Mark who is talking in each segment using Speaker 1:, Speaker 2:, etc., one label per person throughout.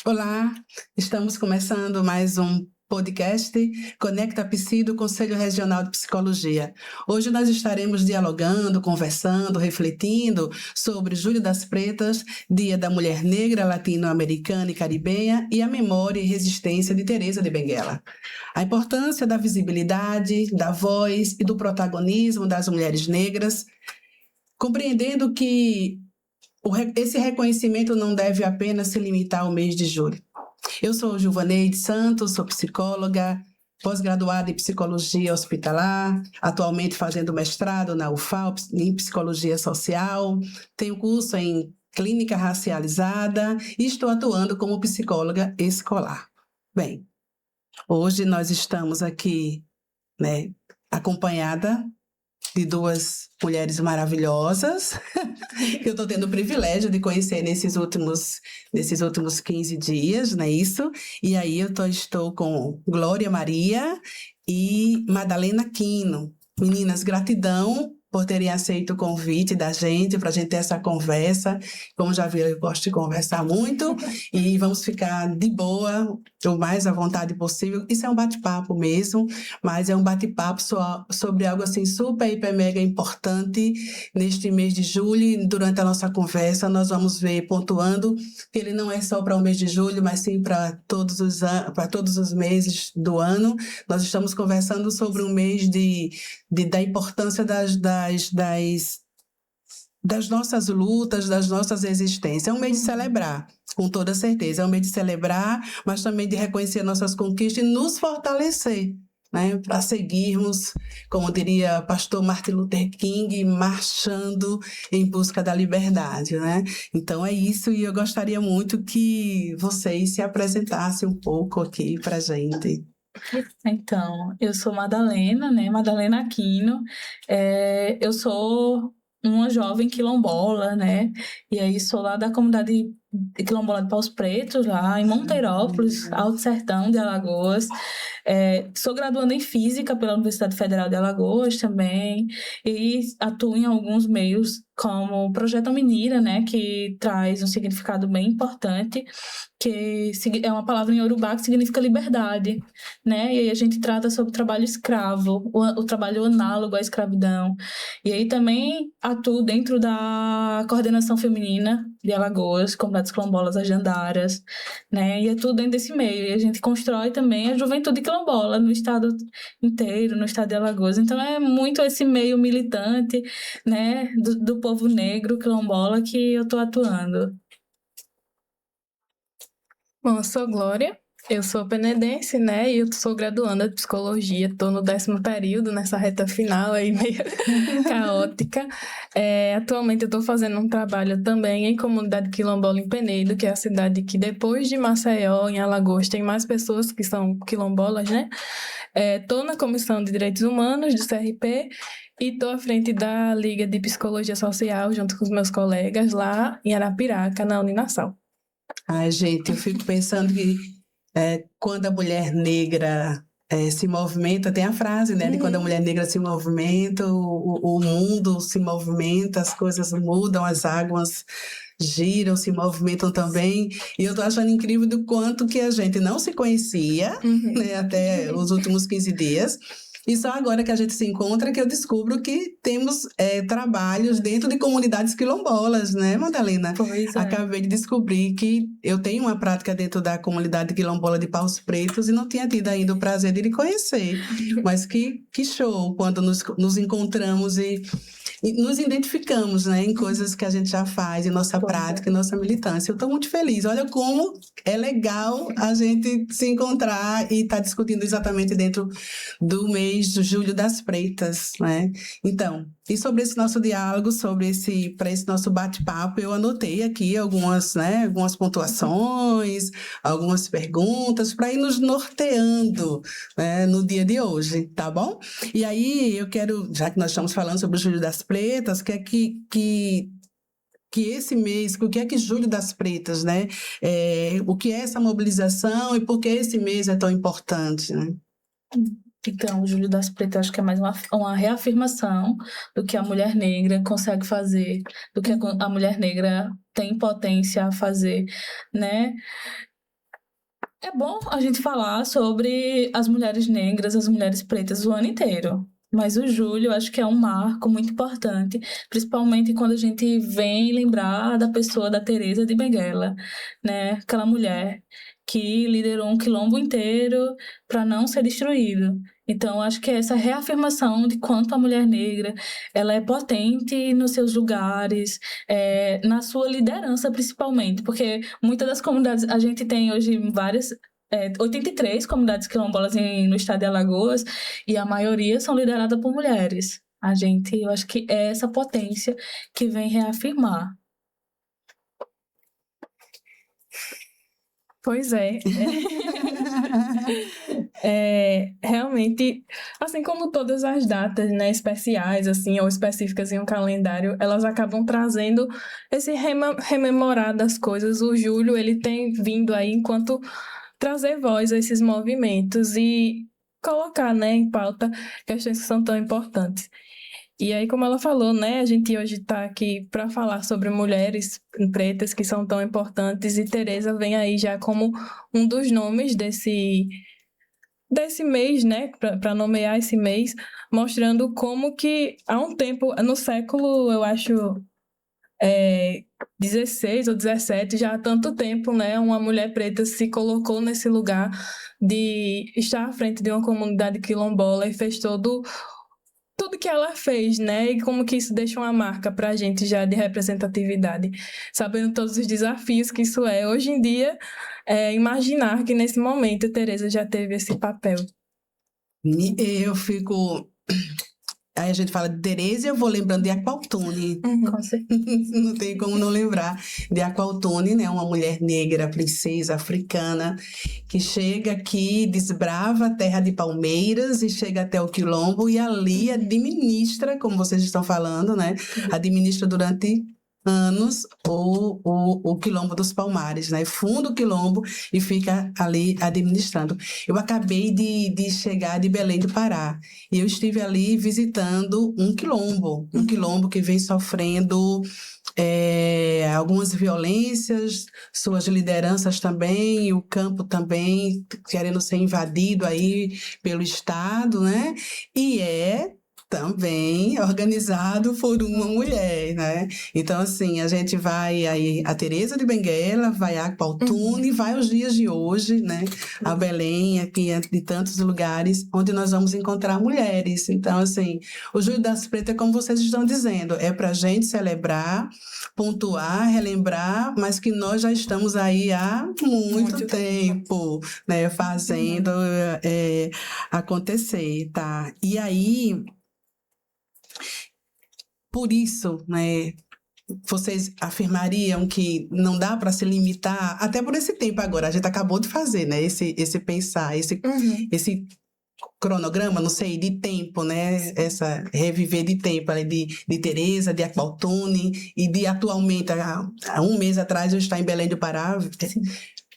Speaker 1: Olá, estamos começando mais um podcast Conecta Psi do Conselho Regional de Psicologia. Hoje nós estaremos dialogando, conversando, refletindo sobre Julho das Pretas, Dia da Mulher Negra Latino-Americana e Caribenha e a memória e resistência de Teresa de Benguela. A importância da visibilidade, da voz e do protagonismo das mulheres negras, compreendendo que esse reconhecimento não deve apenas se limitar ao mês de julho. Eu sou Gilvaneide Santos, sou psicóloga, pós-graduada em psicologia hospitalar, atualmente fazendo mestrado na UFAL em psicologia social, tenho curso em clínica racializada e estou atuando como psicóloga escolar. Bem, hoje nós estamos aqui, acompanhada de duas mulheres maravilhosas, que eu estou tendo o privilégio de conhecer nesses últimos 15 dias, não é isso? E aí eu estou com Glória Maria e Madalena Quino. Meninas, gratidão por terem aceito o convite da gente, para a gente ter essa conversa. Como já viram, eu gosto de conversar muito e vamos ficar de boa, o mais à vontade possível. Isso é um bate-papo mesmo, mas é um bate-papo sobre algo assim super, hiper, mega importante neste mês de julho. E durante a nossa conversa, nós vamos ver, pontuando, que ele não é só para o mês de julho, mas sim para todos os meses do ano. Nós estamos conversando sobre um mês da importância das nossas lutas, das nossas existências. É um mês de celebrar, com toda certeza. É um mês de celebrar, mas também de reconhecer nossas conquistas e nos fortalecer, para seguirmos, como diria pastor Martin Luther King, marchando em busca da liberdade, Então é isso, e eu gostaria muito que vocês se apresentassem um pouco aqui para a gente.
Speaker 2: Então, eu sou Madalena, Madalena Aquino. Eu sou uma jovem quilombola, E aí sou lá da comunidade quilombola de Paus Pretos, lá em Monteirópolis, Alto Sertão de Alagoas. Sou graduanda em Física pela Universidade Federal de Alagoas também, e atuo em alguns meios como o Projeto Menina, que traz um significado bem importante, que é uma palavra em Yorubá que significa liberdade, E aí a gente trata sobre o trabalho escravo, o trabalho análogo à escravidão. E aí também atuo dentro da coordenação feminina de Alagoas, comunidades quilombolas agendárias, E é tudo dentro desse meio. E a gente constrói também a juventude quilombola no estado inteiro, no estado de Alagoas. Então é muito esse meio militante, do povo negro quilombola que eu estou atuando.
Speaker 3: Bom, eu sou Glória, eu sou penedense, E eu sou graduanda de psicologia, estou no 10º período, nessa reta final aí meio caótica. Atualmente eu estou fazendo um trabalho também em comunidade quilombola em Penedo, que é a cidade que depois de Maceió, em Alagoas, tem mais pessoas que são quilombolas, Estou na Comissão de Direitos Humanos do CRP e estou à frente da Liga de Psicologia Social, junto com os meus colegas lá em Arapiraca, na Uninasal.
Speaker 1: Ai, gente, eu fico pensando que quando a mulher negra se movimenta, tem a frase, de quando a mulher negra se movimenta, o mundo se movimenta, as coisas mudam, as águas giram, se movimentam também. E eu tô achando incrível do quanto que a gente não se conhecia, até os últimos 15 dias. E só agora que a gente se encontra que eu descubro que temos trabalhos dentro de comunidades quilombolas, Madalena?
Speaker 2: Pois é.
Speaker 1: Acabei de descobrir que eu tenho uma prática dentro da comunidade quilombola de Paus Pretos e não tinha tido ainda o prazer de lhe conhecer. Mas que show quando nos encontramos e nos identificamos, em coisas que a gente já faz, em nossa prática, em nossa militância. Eu estou muito feliz. Olha como é legal a gente se encontrar e estar discutindo exatamente dentro do mês de Julho das Pretas, Então, e sobre esse nosso diálogo, para esse nosso bate-papo, eu anotei aqui algumas pontuações, algumas perguntas para ir nos norteando, no dia de hoje, tá bom? E aí eu quero, já que nós estamos falando sobre o Julho das Pretas, que esse mês, o que é que Julho das Pretas, o que é essa mobilização e por que esse mês é tão importante,
Speaker 2: Então, o Julho das Pretas acho que é mais uma reafirmação do que a mulher negra consegue fazer, do que a mulher negra tem potência a fazer, É bom a gente falar sobre as mulheres negras, as mulheres pretas o ano inteiro. Mas o julho, eu acho que é um marco muito importante, principalmente quando a gente vem lembrar da pessoa da Teresa de Benguela, né? Aquela mulher que liderou um quilombo inteiro para não ser destruído. Então, acho que é essa reafirmação de quanto a mulher negra ela é potente nos seus lugares, na sua liderança principalmente, porque muitas das comunidades, a gente tem hoje várias 83 comunidades quilombolas no estado de Alagoas e a maioria são lideradas por mulheres. Eu acho que é essa potência que vem reafirmar.
Speaker 3: Pois é. Realmente, assim como todas as datas, né, especiais, assim, ou específicas em um calendário, elas acabam trazendo esse rememorar das coisas. O julho, ele tem vindo aí enquanto trazer voz a esses movimentos e colocar, né, em pauta questões que são tão importantes. E aí, como ela falou, né, a gente hoje está aqui para falar sobre mulheres pretas que são tão importantes e Teresa vem aí já como um dos nomes desse mês, né, para nomear esse mês, mostrando como que há um tempo, no século, eu acho, 16 ou 17, já há tanto tempo, né, uma mulher preta se colocou nesse lugar de estar à frente de uma comunidade quilombola e fez tudo que ela fez, né? E como que isso deixa uma marca para a gente já de representatividade, sabendo todos os desafios que isso é. Hoje em dia, imaginar que nesse momento a Teresa já teve esse papel.
Speaker 1: Eu fico... Aí a gente fala de Teresa e eu vou lembrando de Aqualtune.
Speaker 2: Com certeza.
Speaker 1: Não tem como não lembrar de Aqualtune, né? Uma mulher negra, princesa africana, que chega aqui, desbrava a terra de palmeiras e chega até o quilombo e ali administra, como vocês estão falando, né? Administra durante anos o quilombo dos Palmares, né? Funda o quilombo e fica ali administrando. Eu acabei de chegar de Belém do Pará e eu estive ali visitando um quilombo que vem sofrendo algumas violências, suas lideranças também, e o campo também querendo ser invadido aí pelo Estado, né? E também organizado por uma mulher, né? Então, assim, a gente vai aí a Teresa de Benguela, vai a Aqualtune, vai aos dias de hoje, né? A Belém, aqui de tantos lugares onde nós vamos encontrar mulheres. Então, assim, o Julho das Pretas, como vocês estão dizendo, é para a gente celebrar, pontuar, relembrar, mas que nós já estamos aí há muito tempo, né? Fazendo acontecer, tá? E aí... Por isso, né, vocês afirmariam que não dá para se limitar, até por esse tempo agora, a gente acabou de fazer, né, esse pensar, esse cronograma, não sei, de tempo, né, essa reviver de tempo, ali de Teresa, de Aqualtune, e de atualmente, há um mês atrás eu estava em Belém do Pará,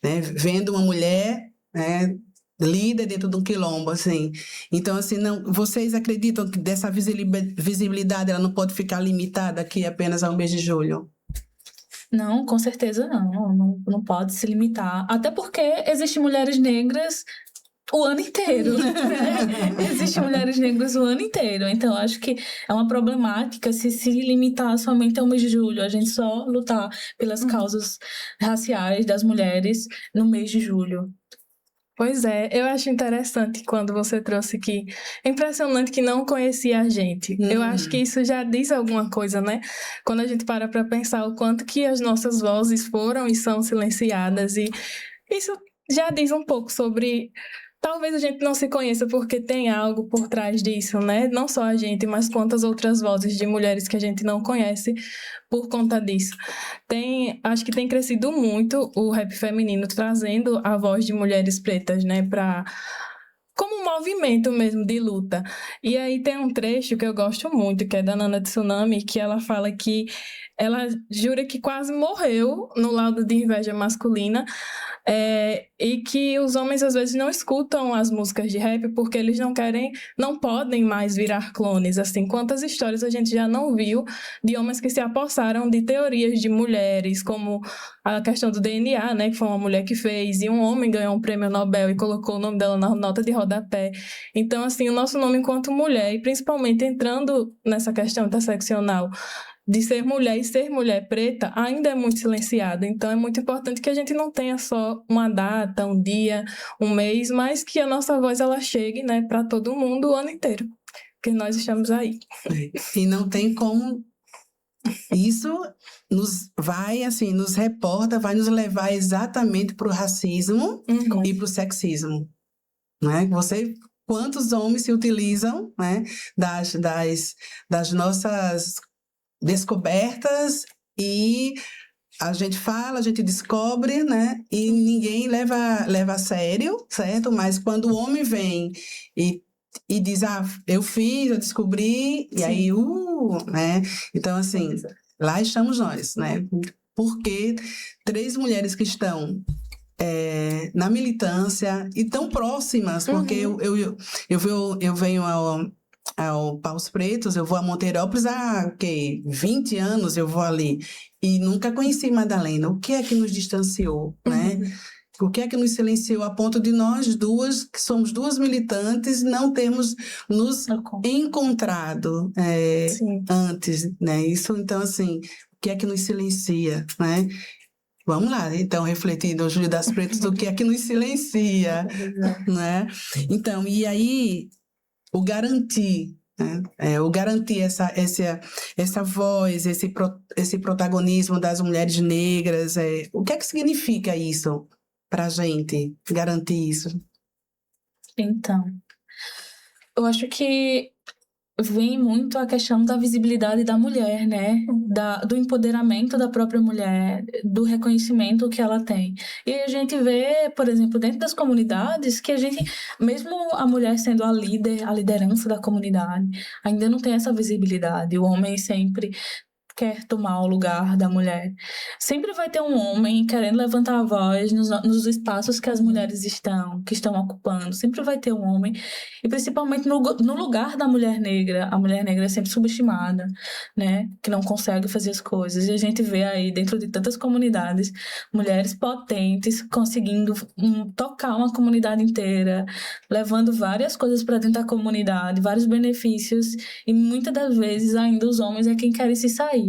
Speaker 1: né, vendo uma mulher, né, líder dentro de um quilombo, assim. Então, assim, não, vocês acreditam que dessa visibilidade ela não pode ficar limitada aqui apenas ao mês de julho?
Speaker 2: Não, com certeza não pode se limitar. Até porque existem mulheres negras o ano inteiro, né? Existem mulheres negras o ano inteiro. Então, acho que é uma problemática se limitar somente ao mês de julho. A gente só lutar pelas causas raciais das mulheres no mês de julho.
Speaker 3: Pois é, eu acho interessante quando você trouxe que é impressionante que não conhecia a gente. Eu acho que isso já diz alguma coisa, né? Quando a gente para pensar o quanto que as nossas vozes foram e são silenciadas, e isso já diz um pouco sobre... Talvez a gente não se conheça porque tem algo por trás disso, né? Não só a gente, mas quantas outras vozes de mulheres que a gente não conhece por conta disso. Acho que tem crescido muito o rap feminino, trazendo a voz de mulheres pretas, né? Como um movimento mesmo de luta. E aí tem um trecho que eu gosto muito, que é da Nana Tsunami, que ela fala que ela jura que quase morreu no laudo de inveja masculina, e que os homens às vezes não escutam as músicas de rap porque eles não podem mais virar clones. Assim, quantas histórias a gente já não viu de homens que se apossaram de teorias de mulheres, como a questão do DNA, né, que foi uma mulher que fez, e um homem ganhou um prêmio Nobel e colocou o nome dela na nota de rodapé. Então, assim, o nosso nome enquanto mulher, e principalmente entrando nessa questão interseccional, de ser mulher e ser mulher preta, ainda é muito silenciado. Então, é muito importante que a gente não tenha só uma data, um dia, um mês, mas que a nossa voz ela chegue, né, para todo mundo o ano inteiro, porque nós estamos aí.
Speaker 1: E não tem como... Isso nos reporta, vai nos levar exatamente para o racismo e para o sexismo, né? Quantos homens se utilizam, né, das nossas descobertas, e a gente fala, a gente descobre, né, e ninguém leva a sério, certo? Mas quando o homem vem e diz, eu fiz, eu descobri, e aí, né? Então, assim, lá estamos nós, né? Porque 3 mulheres que estão na militância e tão próximas, porque eu venho ao Paus Pretos, eu vou a Monteirópolis há 20 anos, eu vou ali, e nunca conheci Madalena. O que é que nos distanciou, né? O que é que nos silenciou a ponto de nós duas, que somos 2 militantes, não termos nos encontrado antes, né? Isso, então, assim, o que é que nos silencia, né? Vamos lá, então, refletir no Júlio das Pretas, o que é que nos silencia, né? Então, e aí, o garantir, né? O garantir essa voz, esse protagonismo das mulheres negras, o que é que significa isso para a gente, garantir isso?
Speaker 2: Então, eu acho que vem muito a questão da visibilidade da mulher, né? Do empoderamento da própria mulher, do reconhecimento que ela tem. E a gente vê, por exemplo, dentro das comunidades, que a gente, mesmo a mulher sendo a liderança da comunidade, ainda não tem essa visibilidade. O homem sempre quer tomar o lugar da mulher. Sempre vai ter um homem querendo levantar a voz nos espaços que as mulheres que estão ocupando. Sempre vai ter um homem, e principalmente no lugar da mulher negra. A mulher negra é sempre subestimada, né? Que não consegue fazer as coisas. E a gente vê aí, dentro de tantas comunidades, mulheres potentes conseguindo tocar uma comunidade inteira, levando várias coisas para dentro da comunidade, vários benefícios, e muitas das vezes ainda os homens é quem querem se sair,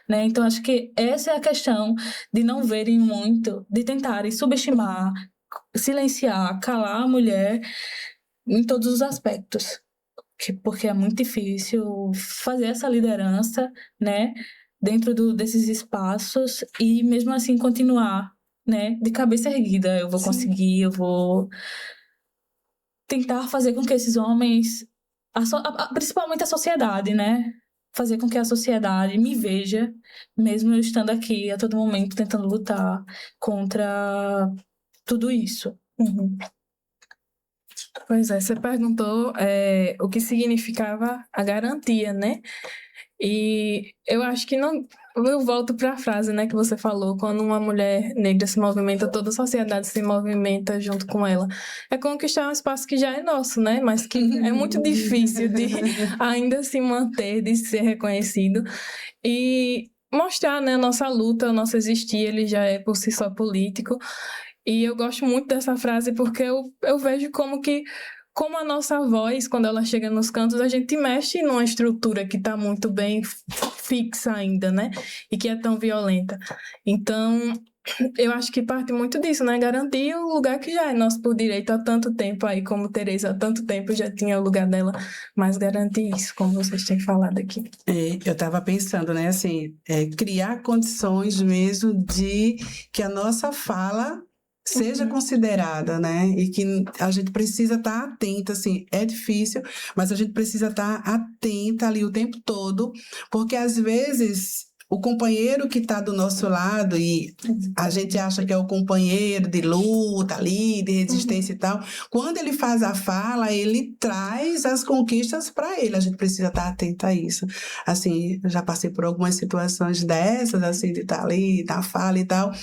Speaker 2: né? Então, acho que essa é a questão de não verem muito, de tentarem subestimar, silenciar, calar a mulher em todos os aspectos. Porque é muito difícil fazer essa liderança, né, dentro desses espaços, e mesmo assim continuar, né, de cabeça erguida. Eu vou conseguir, eu vou tentar fazer com que esses homens, principalmente a sociedade, né, fazer com que a sociedade me veja, mesmo eu estando aqui a todo momento tentando lutar contra tudo isso.
Speaker 3: Pois é, você perguntou o que significava a garantia, né? E eu acho que não... Eu volto para a frase, né, que você falou, quando uma mulher negra se movimenta, toda a sociedade se movimenta junto com ela. É conquistar um espaço que já é nosso, né, mas que é muito difícil de ainda se manter, de ser reconhecido. E mostrar, né, a nossa luta, o nosso existir, ele já é por si só político. E eu gosto muito dessa frase porque eu vejo como a nossa voz, quando ela chega nos cantos, a gente mexe numa estrutura que está muito bem fixa ainda, né? E que é tão violenta. Então, eu acho que parte muito disso, né? Garantir o lugar que já é nosso por direito há tanto tempo aí, como Tereza há tanto tempo já tinha o lugar dela, mas garantir isso, como vocês têm falado aqui.
Speaker 1: Eu estava pensando, né, assim, criar condições mesmo de que a nossa fala seja considerada, né? E que a gente precisa estar atenta, assim, é difícil, mas a gente precisa estar atenta ali o tempo todo, porque às vezes o companheiro que está do nosso lado e a gente acha que é o companheiro de luta ali, de resistência e tal, quando ele faz a fala, ele traz as conquistas para ele. A gente precisa estar atento a isso. Assim, eu já passei por algumas situações dessas, assim, de estar ali, na fala e tal,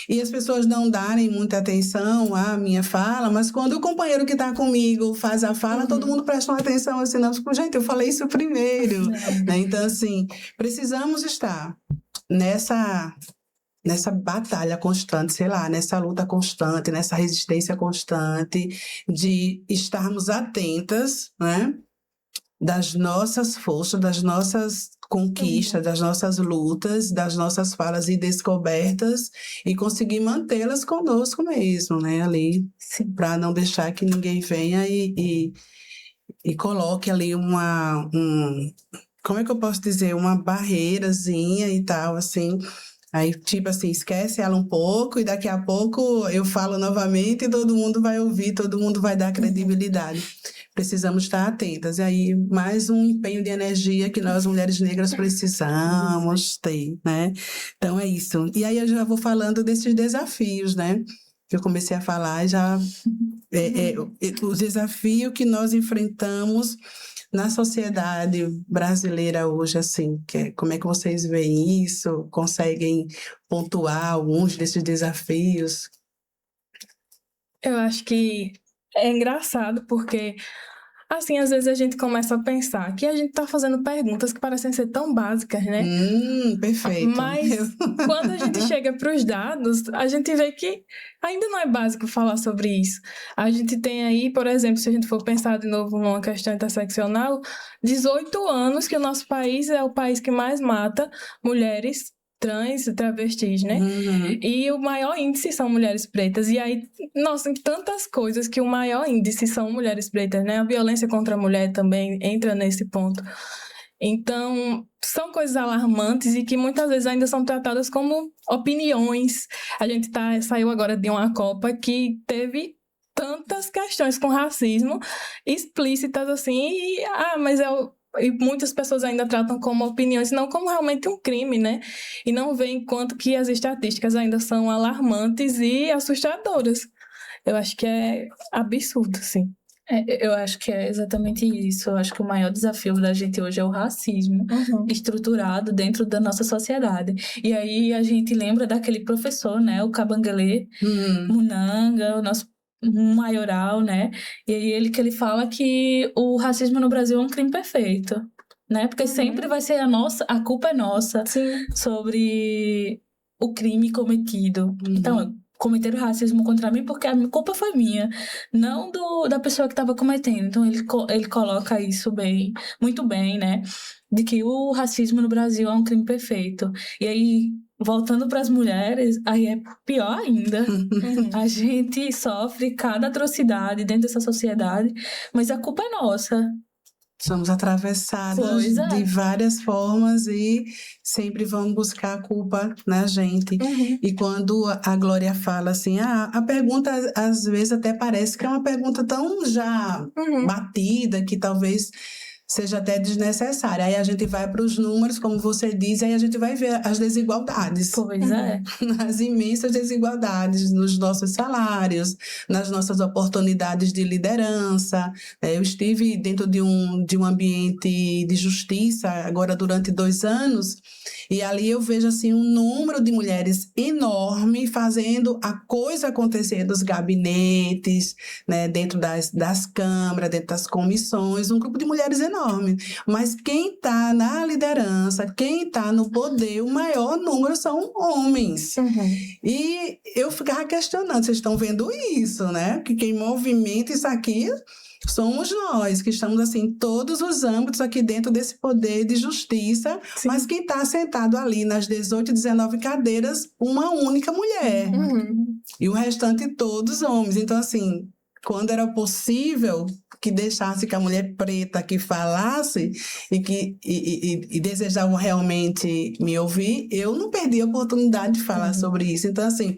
Speaker 1: e as pessoas não darem muita atenção à minha fala, mas quando o companheiro que está comigo faz a fala, todo mundo presta uma atenção, assim, não, tipo, gente, eu falei isso primeiro, né? Então, assim, precisamos estar nessa batalha constante, sei lá, nessa luta constante, nessa resistência constante, de estarmos atentas, né, das nossas forças, das nossas conquistas, das nossas lutas, das nossas falas e descobertas e conseguir mantê-las conosco mesmo, né, ali, para não deixar que ninguém venha e coloque ali como é que eu posso dizer, uma barreirazinha e tal, assim. Aí, tipo assim, esquece ela um pouco e daqui a pouco eu falo novamente e todo mundo vai ouvir, todo mundo vai dar credibilidade. Precisamos estar atentas. E aí, mais um empenho de energia que nós, mulheres negras, precisamos ter, né? Então, é isso. E aí, eu já vou falando desses desafios, né? Que eu comecei a falar já... o desafio que nós enfrentamos na sociedade brasileira hoje, assim, como é que vocês veem isso? Conseguem pontuar alguns desses desafios?
Speaker 3: Eu acho que é engraçado porque, assim, às vezes a gente começa a pensar que a gente tá fazendo perguntas que parecem ser tão básicas, né?
Speaker 1: Perfeito.
Speaker 3: Mas quando a gente chega para os dados, a gente vê que ainda não é básico falar sobre isso. A gente tem aí, por exemplo, se a gente for pensar de novo numa questão interseccional, 18 anos que o nosso país é o país que mais mata mulheres trans e travestis, né? E o maior índice são mulheres pretas. E aí, nossa, em tantas coisas que o maior índice são mulheres pretas, né? A violência contra a mulher também entra nesse ponto. Então, são coisas alarmantes e que muitas vezes ainda são tratadas como opiniões. A gente saiu agora de uma Copa que teve tantas questões com racismo explícitas assim, e muitas pessoas ainda tratam como opiniões, não como realmente um crime, né? E não veem quanto que as estatísticas ainda são alarmantes e assustadoras. Eu acho que é absurdo, sim.
Speaker 2: Eu acho que é exatamente isso. Eu acho que o maior desafio da gente hoje é o racismo estruturado dentro da nossa sociedade. E aí a gente lembra daquele professor, né? O Kabengele Munanga, o nosso maioral, né? E aí ele fala que o racismo no Brasil é um crime perfeito, né? Porque sempre vai ser a culpa é nossa sobre o crime cometido. Então, cometeram racismo contra mim porque a culpa foi minha, não da pessoa que estava cometendo. Então, ele coloca isso muito bem, né? De que o racismo no Brasil é um crime perfeito. E aí, voltando para as mulheres, aí é pior ainda. A gente sofre cada atrocidade dentro dessa sociedade, mas a culpa é nossa.
Speaker 1: Somos atravessadas de várias formas e sempre vamos buscar a culpa na gente. E quando a Glória fala assim, a pergunta às vezes até parece que é uma pergunta tão já batida que talvez seja até desnecessária. Aí a gente vai para os números, como você diz, aí a gente vai ver as desigualdades.
Speaker 2: Pois é.
Speaker 1: As imensas desigualdades nos nossos salários, nas nossas oportunidades de liderança. Eu estive dentro de um ambiente de justiça agora durante 2 anos e ali eu vejo assim um número de mulheres enorme fazendo a coisa acontecer dos gabinetes, né, dentro das câmaras, dentro das comissões, um grupo de mulheres enorme. Mas quem está na liderança, quem está no poder, o maior número são homens. E eu ficava questionando, vocês estão vendo isso, né? Que quem movimenta isso aqui somos nós, que estamos assim em todos os âmbitos aqui dentro desse poder de justiça, mas quem está sentado ali nas 18, 19 cadeiras, uma única mulher. E o restante todos homens. Então, assim, quando era possível que deixasse que a mulher preta que falasse e desejavam realmente me ouvir, eu não perdi a oportunidade de falar sobre isso. Então, assim,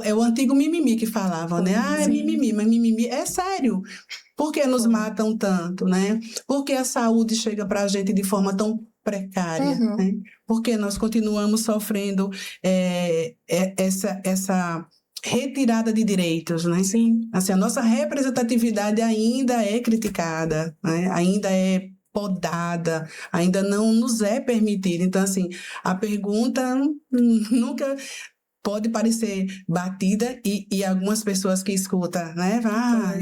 Speaker 1: é o antigo mimimi que falavam, né? É mimimi, mas mimimi é sério. Por que nos matam tanto, né? Por que a saúde chega para a gente de forma tão precária, né? Porque nós continuamos sofrendo essa retirada de direitos, né?
Speaker 2: Sim.
Speaker 1: Assim, a nossa representatividade ainda é criticada, né? Ainda é podada, ainda não nos é permitida. Então, assim, a pergunta nunca pode parecer batida e algumas pessoas que escutam, né?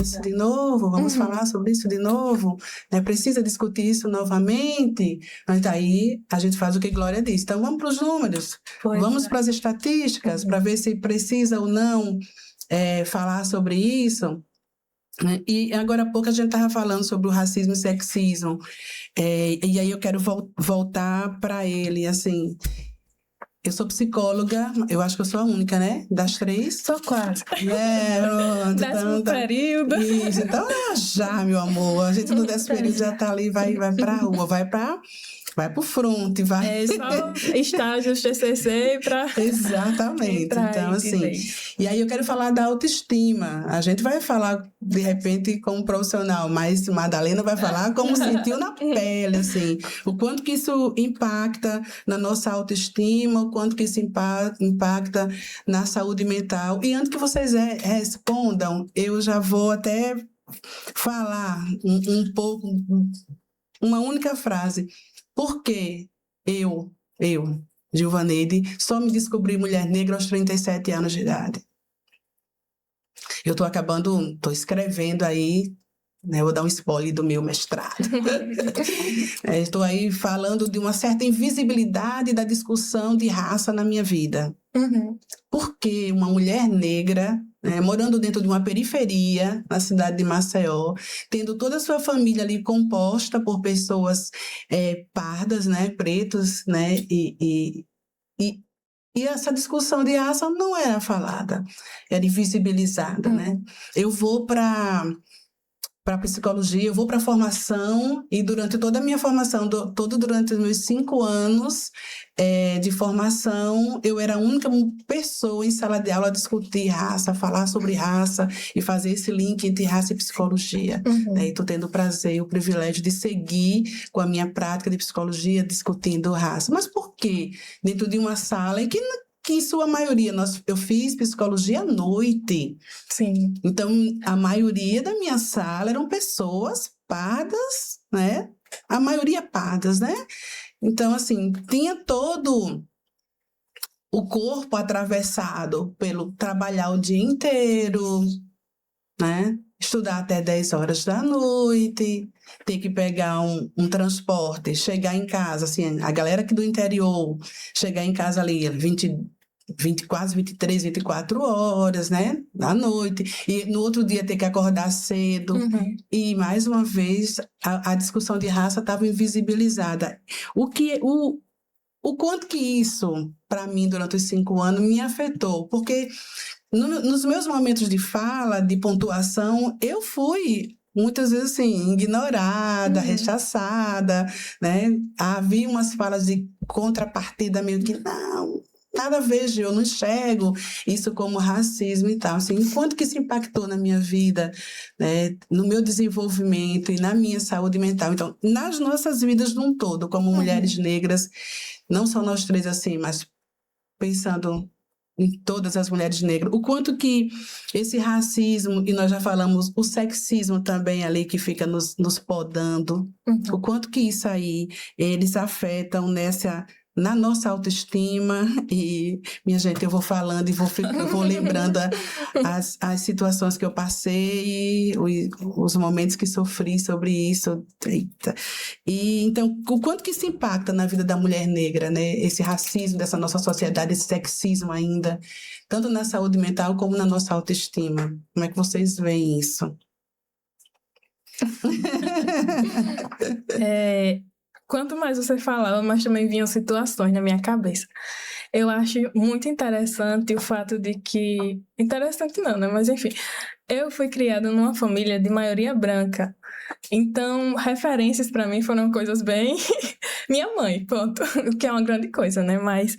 Speaker 1: Isso de novo, vamos falar sobre isso de novo, né? Precisa discutir isso novamente. Mas aí a gente faz o que Glória disse. Então, vamos para os números, vamos para as estatísticas, para ver se precisa ou não falar sobre isso. E agora há pouco a gente estava falando sobre o racismo e sexismo, e aí eu quero voltar para ele, assim. Eu sou psicóloga, eu acho que eu sou a única, né? Das 3.
Speaker 2: Sou quase.
Speaker 1: Pronto.
Speaker 3: 10º período.
Speaker 1: Isso, então já, meu amor. A gente no 10º período já tá ali, vai pra rua, vai pro front, vai.
Speaker 3: É só estágios TCC para...
Speaker 1: Exatamente. Então, assim, e aí eu quero falar da autoestima. A gente vai falar, de repente, como profissional, mas Madalena vai falar como sentiu na pele, assim. O quanto que isso impacta na nossa autoestima, o quanto que isso impacta na saúde mental. E antes que vocês respondam, eu já vou até falar um pouco, uma única frase. Por que eu, Gilvaneide, só me descobri mulher negra aos 37 anos de idade? Eu estou escrevendo aí, né, vou dar um spoiler do meu mestrado. Estou aí falando de uma certa invisibilidade da discussão de raça na minha vida. Por que uma mulher negra, morando dentro de uma periferia, na cidade de Maceió, tendo toda a sua família ali composta por pessoas pardas, né, pretos, né, e essa discussão de raça não era falada, era invisibilizada, né? Eu vou para psicologia, eu vou para a formação e durante toda a minha formação, durante os meus 5 anos de formação, eu era a única pessoa em sala de aula a discutir raça, falar sobre raça e fazer esse link entre raça e psicologia. E estou tendo o prazer e o privilégio de seguir com a minha prática de psicologia discutindo raça. Mas por quê? Dentro de uma sala em que em sua maioria, eu fiz psicologia à noite.
Speaker 2: Sim.
Speaker 1: Então, a maioria da minha sala eram pessoas pardas, né? A maioria pardas, né? Então, assim, tinha todo o corpo atravessado pelo trabalhar o dia inteiro, né? Estudar até 10 horas da noite, ter que pegar um transporte, chegar em casa, assim, a galera aqui do interior, chegar em casa ali, quase 23, 24 horas, né? Da noite. E no outro dia ter que acordar cedo. E, mais uma vez, a discussão de raça estava invisibilizada. O quanto que isso, para mim, durante os 5 anos, me afetou? Porque nos meus momentos de fala, de pontuação, eu fui muitas vezes assim, ignorada, rechaçada, né? Havia umas falas de contrapartida meio que não, nada a ver, eu não enxergo isso como racismo e tal. Assim, quanto que isso impactou na minha vida, né? No meu desenvolvimento e na minha saúde mental. Então, nas nossas vidas num todo, como mulheres negras, não só nós 3 assim, mas pensando em todas as mulheres negras, o quanto que esse racismo, e nós já falamos, o sexismo também ali que fica nos podando, o quanto que isso aí, eles afetam na nossa autoestima. E, minha gente, eu vou falando e eu vou lembrando as situações que eu passei, os momentos que sofri sobre isso. Eita. E, então, o quanto que isso impacta na vida da mulher negra, né? Esse racismo dessa nossa sociedade, esse sexismo ainda, tanto na saúde mental como na nossa autoestima. Como é que vocês veem isso?
Speaker 3: Quanto mais você falava, mais também vinham situações na minha cabeça. Eu acho muito interessante o fato de que... Interessante não, né? Mas enfim, eu fui criada numa família de maioria branca. Então, referências para mim foram coisas bem... Minha mãe, ponto. O que é uma grande coisa, né? Mas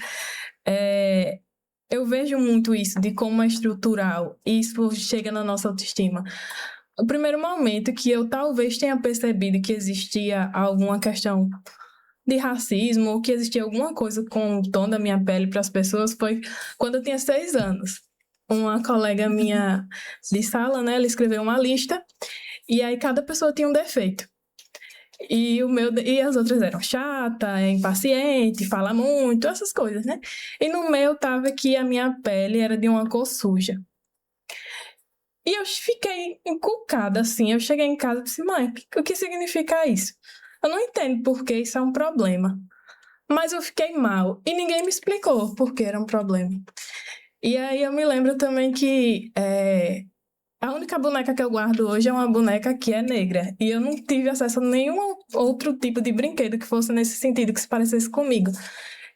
Speaker 3: eu vejo muito isso, de como é estrutural. E isso chega na nossa autoestima. O primeiro momento que eu talvez tenha percebido que existia alguma questão de racismo, ou que existia alguma coisa com o tom da minha pele para as pessoas, foi quando eu tinha 6 anos. Uma colega minha de sala, né, ela escreveu uma lista, e aí cada pessoa tinha um defeito. E as outras eram chata, impaciente, fala muito, essas coisas, né? E no meu tava que a minha pele era de uma cor suja. E eu fiquei encucada, assim. Eu cheguei em casa e disse, mãe, o que significa isso? Eu não entendo por que isso é um problema. Mas eu fiquei mal. E ninguém me explicou por que era um problema. E aí eu me lembro também que a única boneca que eu guardo hoje é uma boneca que é negra. E eu não tive acesso a nenhum outro tipo de brinquedo que fosse nesse sentido, que se parecesse comigo.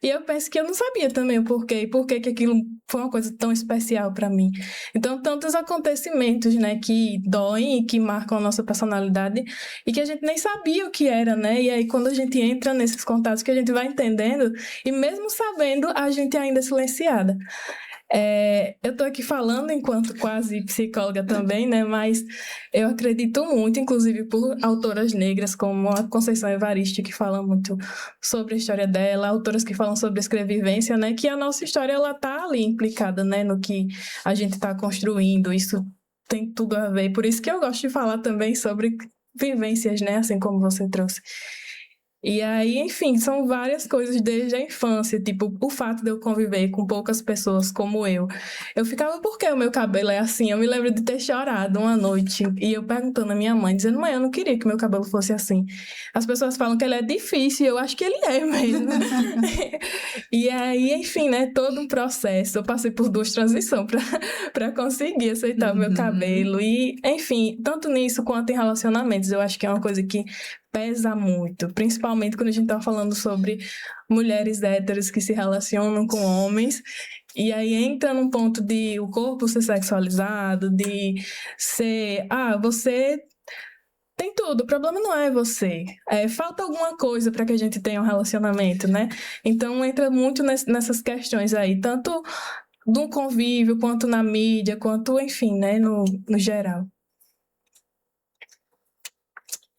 Speaker 3: E eu penso que eu não sabia também o porquê, e por que aquilo foi uma coisa tão especial para mim. Então, tantos acontecimentos, né, que doem e que marcam a nossa personalidade e que a gente nem sabia o que era, né? E aí, quando a gente entra nesses contatos, que a gente vai entendendo, e mesmo sabendo, a gente ainda é silenciada. Eu tô aqui falando enquanto quase psicóloga também, né? Mas eu acredito muito, inclusive por autoras negras como a Conceição Evaristo, que fala muito sobre a história dela, autoras que falam sobre escrevivência, né? Que a nossa história, ela tá ali implicada, né? No que a gente tá construindo, isso tem tudo a ver. Por isso que eu gosto de falar também sobre vivências, né? Assim como você trouxe. E aí, enfim, são várias coisas desde a infância, tipo, o fato de eu conviver com poucas pessoas como eu. Eu ficava, por que o meu cabelo é assim? Eu me lembro de ter chorado uma noite e eu perguntando à minha mãe, dizendo, mãe, eu não queria que meu cabelo fosse assim. As pessoas falam que ele é difícil, eu acho que ele é mesmo. E aí, enfim, né, todo um processo. Eu passei por 2 transições para conseguir aceitar o meu cabelo. E, enfim, tanto nisso quanto em relacionamentos, eu acho que é uma coisa que pesa muito, principalmente quando a gente tá falando sobre mulheres héteros que se relacionam com homens, e aí entra num ponto de o corpo ser sexualizado, de ser, você tem tudo, o problema não é você, falta alguma coisa para que a gente tenha um relacionamento, né? Então entra muito nessas questões aí, tanto do convívio, quanto na mídia, quanto, enfim, né, no geral.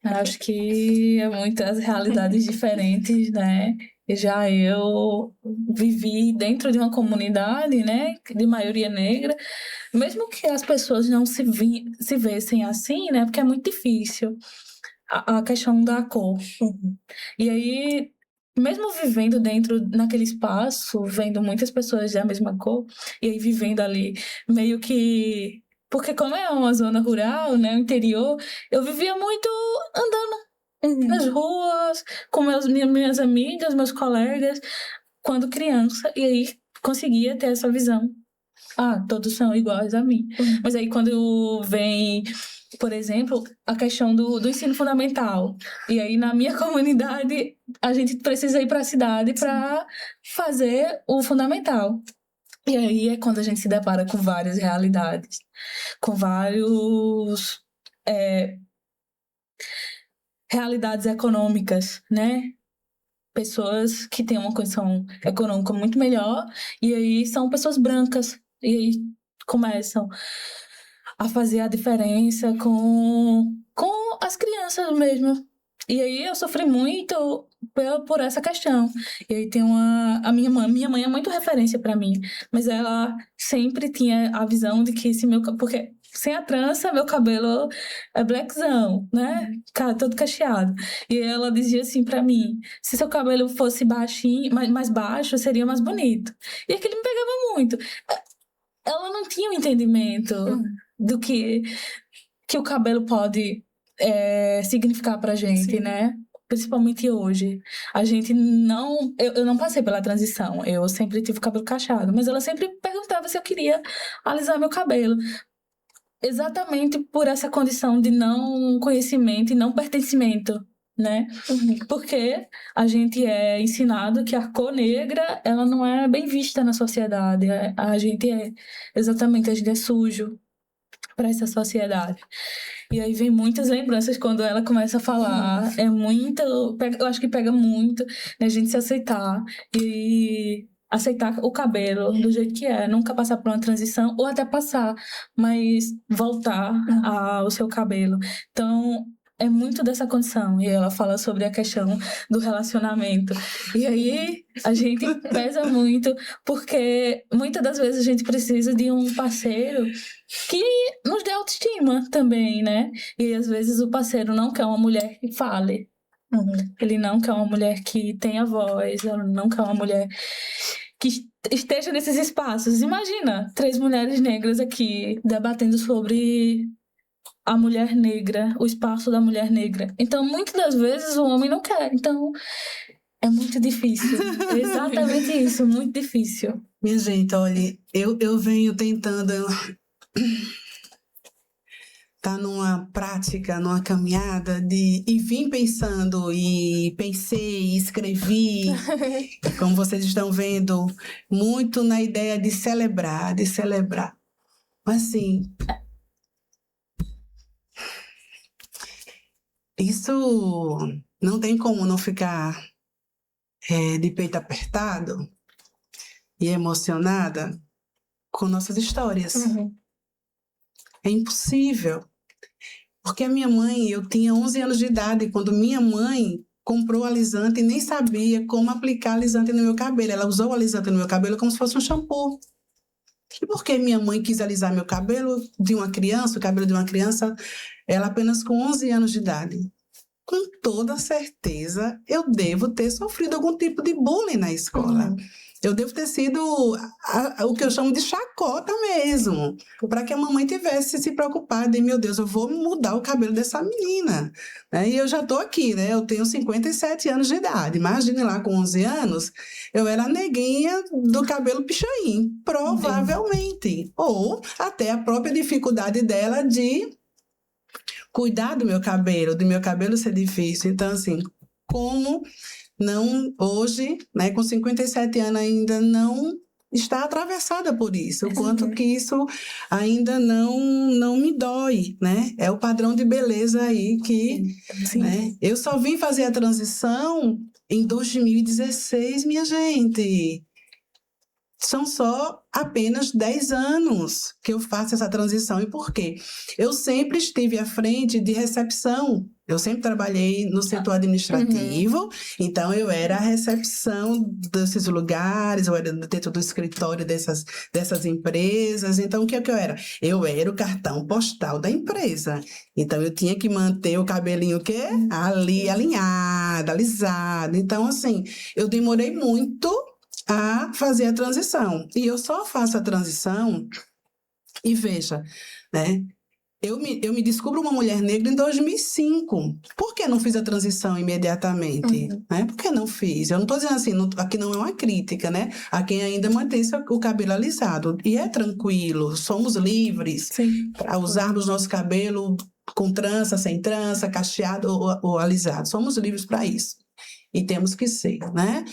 Speaker 2: Acho que é muitas realidades diferentes, né? Já eu vivi dentro de uma comunidade, né, de maioria negra, mesmo que as pessoas não se vissem assim, né, porque é muito difícil a questão da cor. E aí, mesmo vivendo dentro naquele espaço, vendo muitas pessoas da mesma cor, e aí vivendo ali meio que porque como é uma zona rural, né, interior, eu vivia muito andando nas ruas com minhas amigas, meus colegas, quando criança, e aí conseguia ter essa visão. Todos são iguais a mim. Mas aí quando vem, por exemplo, a questão do ensino fundamental, e aí na minha comunidade a gente precisa ir para a cidade para fazer o fundamental. E aí é quando a gente se depara com várias realidades, com vários realidades econômicas, né? Pessoas que têm uma condição econômica muito melhor, e aí são pessoas brancas, e aí começam a fazer a diferença com as crianças mesmo. E aí eu sofri muito por essa questão. E aí tem a minha mãe é muito referência para mim, mas ela sempre tinha a visão de que porque sem a trança meu cabelo é blackzão, né? Todo cacheado. E ela dizia assim para mim, se seu cabelo fosse baixinho, mais baixo, seria mais bonito. E aquilo me pegava muito. Ela não tinha um entendimento do que o cabelo pode significar pra gente, sim, né? Principalmente hoje. A gente não... Eu não passei pela transição. Eu sempre tive o cabelo cacheado. Mas ela sempre perguntava se eu queria alisar meu cabelo. Exatamente por essa condição de não conhecimento e não pertencimento, né? Porque a gente é ensinado que a cor negra, ela não é bem vista na sociedade. A gente a gente é sujo para essa sociedade. E aí vem muitas lembranças quando ela começa a falar. Eu acho que pega muito, né, a gente se aceitar e aceitar o cabelo do jeito que é, nunca passar por uma transição, ou até passar, mas voltar ao seu cabelo. Então, é muito dessa condição. E ela fala sobre a questão do relacionamento. E aí a gente pesa muito, porque muitas das vezes a gente precisa de um parceiro que nos dê autoestima também, né? E às vezes o parceiro não quer uma mulher que fale. Ele não quer uma mulher que tenha voz, ele não quer uma mulher que esteja nesses espaços. Imagina 3 mulheres negras aqui debatendo sobre a mulher negra, o espaço da mulher negra. Então, muitas das vezes o homem não quer. Então, é muito difícil. É exatamente isso, muito difícil.
Speaker 1: Minha gente, olha, eu venho tentando tá numa prática, numa caminhada e vim pensando e pensei, escrevi, como vocês estão vendo, muito na ideia de celebrar. Assim, isso não tem como não ficar de peito apertado e emocionada com nossas histórias. É impossível. Porque a minha mãe, eu tinha 11 anos de idade quando minha mãe comprou alisante e nem sabia como aplicar alisante no meu cabelo. Ela usou o alisante no meu cabelo como se fosse um shampoo. E por que minha mãe quis alisar meu cabelo de uma criança, o cabelo de uma criança, ela apenas com 11 anos de idade? Com toda certeza, eu devo ter sofrido algum tipo de bullying na escola. Eu devo ter sido o que eu chamo de chacota mesmo, para que a mamãe tivesse se preocupado em, meu Deus, eu vou mudar o cabelo dessa menina. E eu já estou aqui, né? Eu tenho 57 anos de idade. Imagine lá, com 11 anos, eu era a neguinha do cabelo pichain, provavelmente. Ou até a própria dificuldade dela de cuidar do meu cabelo ser difícil. Então, assim, como não, hoje, né, com 57 anos ainda não está atravessada por isso, o quanto que isso ainda não me dói, né? É o padrão de beleza aí que, né? Eu só vim fazer a transição em 2016, minha gente. São só apenas 10 anos que eu faço essa transição. E por quê? Eu sempre estive à frente de recepção. Eu sempre trabalhei no setor administrativo, então eu era a recepção desses lugares, eu era dentro do escritório dessas empresas. Então, o que é que eu era? Eu era o cartão postal da empresa. Então, eu tinha que manter o cabelinho o quê? Ali, alinhado, alisado. Então, assim, eu demorei muito a fazer a transição. E eu só faço a transição, e veja, né? Eu me descubro uma mulher negra em 2005. Por que não fiz a transição imediatamente? Né? Por que não fiz? Eu não estou dizendo assim, aqui não é uma crítica, né? A quem ainda mantém o cabelo alisado. E é tranquilo, somos livres para usarmos nosso cabelo com trança, sem trança, cacheado ou alisado. Somos livres para isso. E temos que ser, né?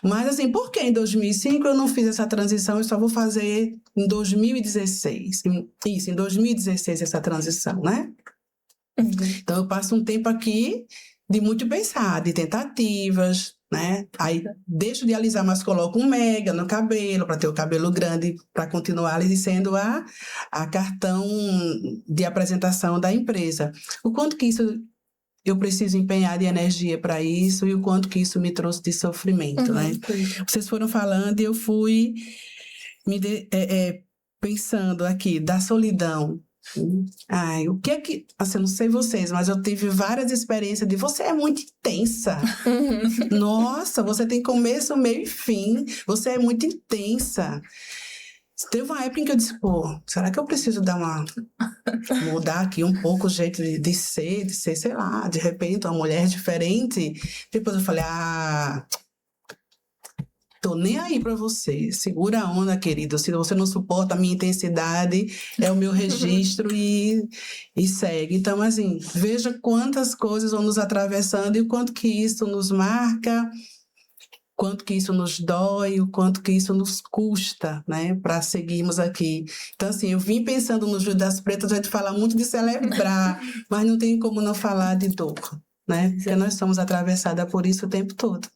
Speaker 1: Mas, assim, por que em 2005 eu não fiz essa transição e só vou fazer em 2016? Isso, em 2016 essa transição, né? Então, eu passo um tempo aqui de muito pensar, de tentativas, né? Aí, deixo de alisar, mas coloco um mega no cabelo, para ter o cabelo grande, para continuar ali sendo a cartão de apresentação da empresa. O quanto que isso eu preciso empenhar de energia para isso e o quanto que isso me trouxe de sofrimento, né? Vocês foram falando e eu fui pensando aqui da solidão. Ai, o que é que... Assim, eu não sei vocês, mas eu tive várias experiências de você é muito intensa. Nossa, você tem começo, meio e fim. Você é muito intensa. Teve uma época em que eu disse, pô, será que eu preciso mudar aqui um pouco o jeito de ser, sei lá, de repente uma mulher diferente? Depois eu falei, tô nem aí pra você, segura a onda, querido, se você não suporta a minha intensidade, é o meu registro e segue. Então, assim, veja quantas coisas vão nos atravessando e o quanto que isso nos marca, quanto que isso nos dói, o quanto que isso nos custa, né, para seguirmos aqui. Então, assim, eu vim pensando no Judas Pretas, a gente fala muito de celebrar, mas não tem como não falar de dor, né, porque nós somos atravessadas por isso o tempo todo.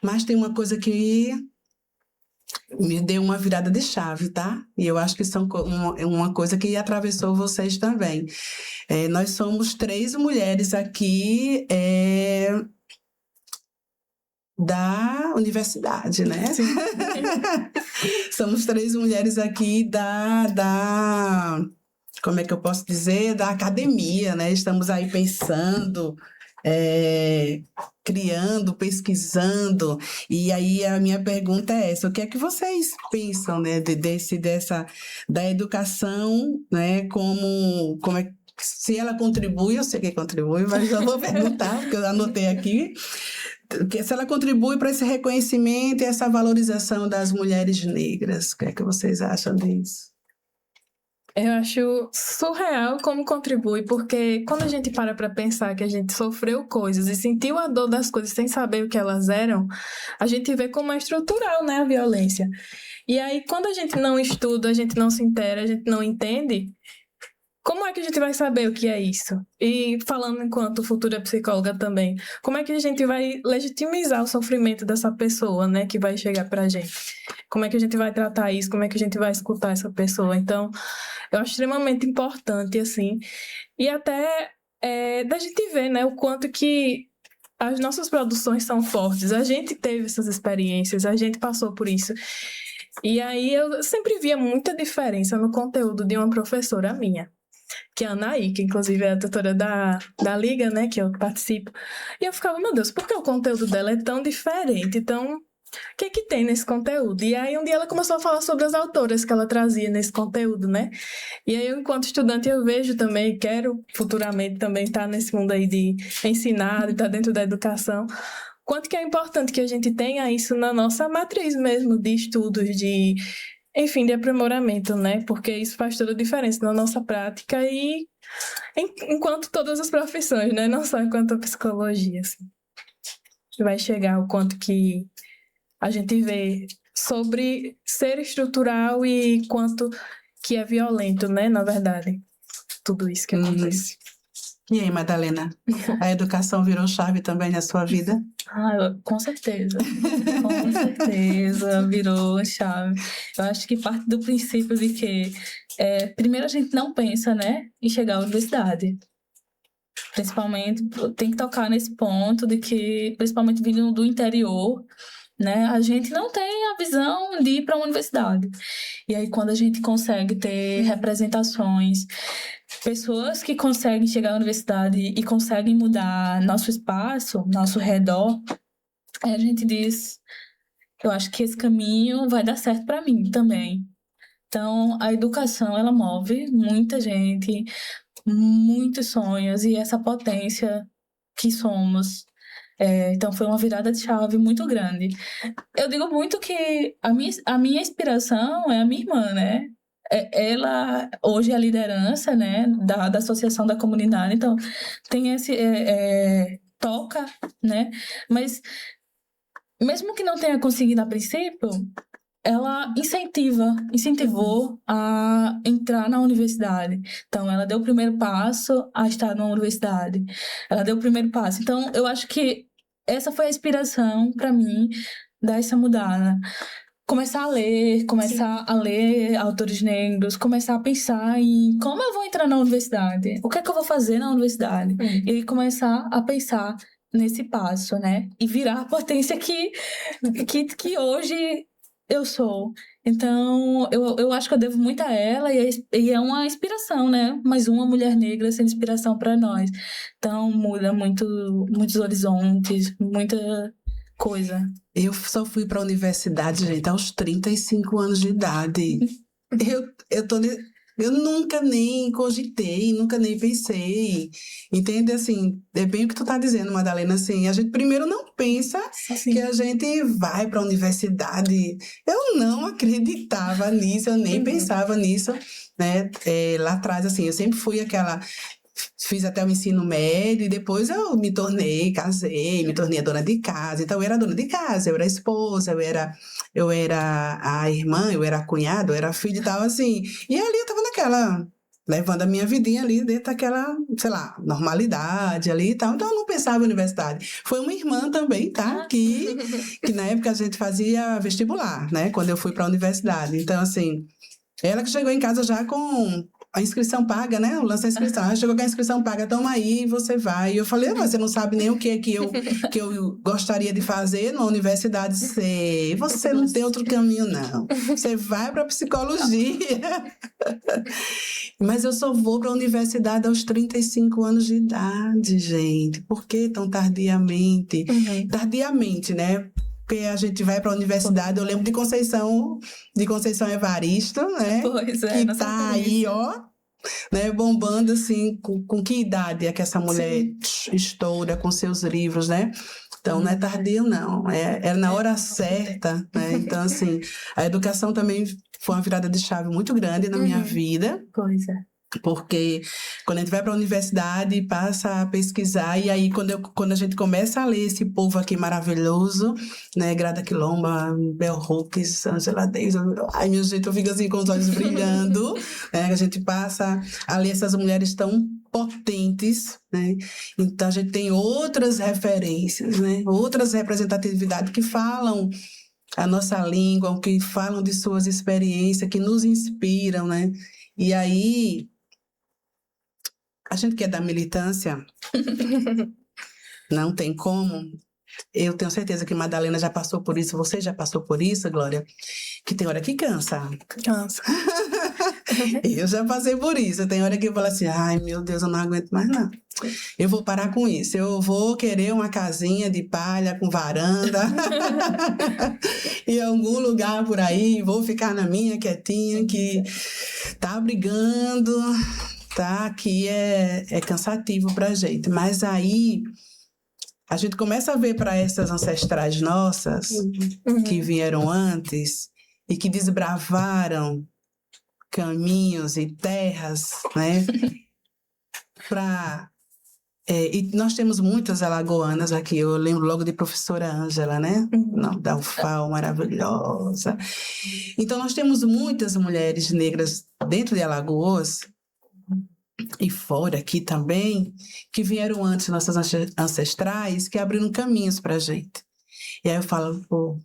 Speaker 1: Mas tem uma coisa que me deu uma virada de chave, tá? E eu acho que é uma coisa que atravessou vocês também. Nós somos 3 mulheres aqui da universidade, né?
Speaker 3: Sim.
Speaker 1: Somos 3 mulheres aqui como é que eu posso dizer? Da academia, né? Estamos aí pensando, criando, pesquisando. E aí a minha pergunta é essa: o que é que vocês pensam, né, da educação, né? Como é se ela contribui, eu sei que contribui, mas eu vou perguntar, porque eu anotei aqui. Se ela contribui para esse reconhecimento e essa valorização das mulheres negras. O que é que vocês acham disso?
Speaker 3: Eu acho surreal como contribui, porque quando a gente para pensar que a gente sofreu coisas e sentiu a dor das coisas sem saber o que elas eram, a gente vê como é estrutural, né, a violência. E aí, quando a gente não estuda, a gente não se inteira, a gente não entende, como é que a gente vai saber o que é isso? E falando enquanto futura psicóloga também, como é que a gente vai legitimizar o sofrimento dessa pessoa, né, que vai chegar pra gente? Como é que a gente vai tratar isso? Como é que a gente vai escutar essa pessoa? Então, eu acho extremamente importante, assim, e até da gente ver, né, o quanto que as nossas produções são fortes. A gente teve essas experiências, a gente passou por isso. E aí eu sempre via muita diferença no conteúdo de uma professora minha, que é a Anaí, que inclusive é a tutora da Liga, né, que eu participo. E eu ficava, meu Deus, por que o conteúdo dela é tão diferente? Então, o que tem nesse conteúdo? E aí, um dia ela começou a falar sobre as autoras que ela trazia nesse conteúdo, né? E aí, eu, enquanto estudante, eu vejo também, quero futuramente também estar nesse mundo aí de ensinar, de estar dentro da educação. Quanto que é importante que a gente tenha isso na nossa matriz mesmo, de estudos, enfim, de aprimoramento, né? Porque isso faz toda a diferença na nossa prática e enquanto todas as profissões, né? Não só enquanto a psicologia, assim. Vai chegar o quanto que a gente vê sobre ser estrutural e quanto que é violento, né? Na verdade, tudo isso que acontece.
Speaker 1: E aí, Madalena? A educação virou chave também na sua vida?
Speaker 2: Com certeza. Com certeza, virou chave. Eu acho que parte do princípio de que, primeiro, a gente não pensa, né, em chegar à universidade. Principalmente, tem que tocar nesse ponto de que, principalmente vindo do interior, né, a gente não tem a visão de ir para uma universidade. E aí, quando a gente consegue ter representações, pessoas que conseguem chegar à universidade e conseguem mudar nosso espaço, nosso redor, aí a gente diz, eu acho que esse caminho vai dar certo para mim também. Então, a educação, ela move muita gente, muitos sonhos e essa potência que somos. Então, foi uma virada de chave muito grande. Eu digo muito que a minha inspiração é a minha irmã, né? Ela, hoje, é a liderança, né, da associação da comunidade. Então, tem esse... toca, né? Mas, mesmo que não tenha conseguido a princípio, ela incentivou a entrar na universidade. Então, ela deu o primeiro passo a estar na universidade. Ela deu o primeiro passo. Então, eu acho que essa foi a inspiração para mim dar essa mudada. Começar a ler autores negros, começar a pensar em como eu vou entrar na universidade, o que é que eu vou fazer na universidade. E começar a pensar nesse passo, né? E virar a potência que hoje eu sou. Então, eu acho que eu devo muito a ela e é uma inspiração, né? Mais uma mulher negra sendo inspiração para nós. Então, muda muitos horizontes, muita coisa.
Speaker 1: Eu só fui para a universidade, gente, aos 35 anos de idade. Eu nunca nem cogitei, nunca nem pensei. Entende? Assim, é bem o que tu tá dizendo, Madalena. Assim, a gente primeiro não pensa que a gente vai para a universidade. Eu não acreditava nisso, eu nem pensava nisso, né? Lá atrás, assim, eu sempre fui aquela... Fiz até o ensino médio e depois eu me casei, me tornei a dona de casa. Então, eu era dona de casa, eu era a esposa, eu era a irmã, eu era a cunhada, eu era a filha e tal, assim. E ali eu tava naquela... levando a minha vidinha ali dentro daquela, sei lá, normalidade ali e tal. Então, eu não pensava em universidade. Foi uma irmã também, tá? Que na época a gente fazia vestibular, né? Quando eu fui para a universidade. Então, assim, ela que chegou em casa já com a inscrição paga, né? O lance da inscrição. Ela chegou com a inscrição paga, toma aí, você vai. E eu falei, mas você não sabe nem o que é que eu gostaria de fazer na universidade. Sei, você não tem outro caminho, não. Você vai para psicologia. Mas eu só vou para a universidade aos 35 anos de idade, gente. Por que tão tardiamente? Tardiamente, né? Porque a gente vai para a universidade, eu lembro de Conceição Evaristo, né?
Speaker 2: Pois é,
Speaker 1: Que tá aí, ó, né, bombando assim, com que idade é que essa mulher estoura com seus livros, né? Então, não é tardio, não. É na hora certa, né? Então, assim, a educação também foi uma virada de chave muito grande na minha vida.
Speaker 2: Pois é.
Speaker 1: Porque quando a gente vai para a universidade, passa a pesquisar, e aí quando a gente começa a ler esse povo aqui maravilhoso, né, Grada Quilomba, Bell Hooks, Angela Davis, ai, meu jeito, eu fico assim com os olhos brilhando, né, a gente passa a ler essas mulheres tão potentes, né, então a gente tem outras referências, né, outras representatividades que falam a nossa língua, que falam de suas experiências, que nos inspiram, né, e aí a gente que é da militância, não tem como. Eu tenho certeza que Madalena já passou por isso, você já passou por isso, Glória, que tem hora que cansa.
Speaker 3: Cansa.
Speaker 1: Eu já passei por isso. Tem hora que eu falo assim, ai, meu Deus, eu não aguento mais, não. Eu vou parar com isso. Eu vou querer uma casinha de palha com varanda em algum lugar por aí. Vou ficar na minha quietinha, que tá brigando, tá? Que é cansativo pra gente. Mas aí a gente começa a ver para essas ancestrais nossas que vieram antes e que desbravaram caminhos e terras, né? E nós temos muitas alagoanas aqui. Eu lembro logo de professora Ângela, né? Da UFAL, maravilhosa. Então, nós temos muitas mulheres negras dentro de Alagoas e fora aqui também, que vieram antes, nossas ancestrais, que abriram caminhos para a gente. E aí eu falo, pô,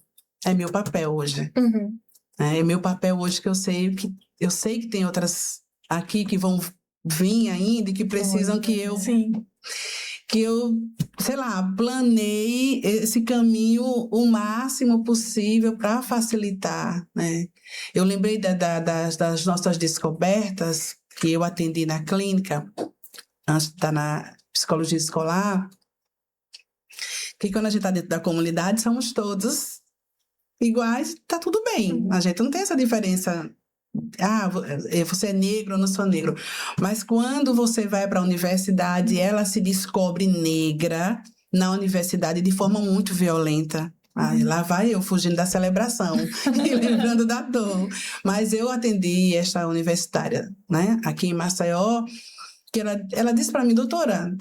Speaker 1: é meu papel hoje. É meu papel hoje que eu sei que tem outras aqui que vão vir ainda e que precisam que eu, sei lá, planeie esse caminho o máximo possível para facilitar, né? Eu lembrei das nossas descobertas que eu atendi na clínica, antes de estar na psicologia escolar, que quando a gente está dentro da comunidade, somos todos iguais, tá tudo bem. A gente não tem essa diferença. Ah, você é negro ou não sou negro. Mas quando você vai para a universidade, ela se descobre negra na universidade de forma muito violenta. Lá vai eu fugindo da celebração e lembrando da dor. Mas eu atendi esta universitária, né, aqui em Maceió, que ela disse para mim, doutora,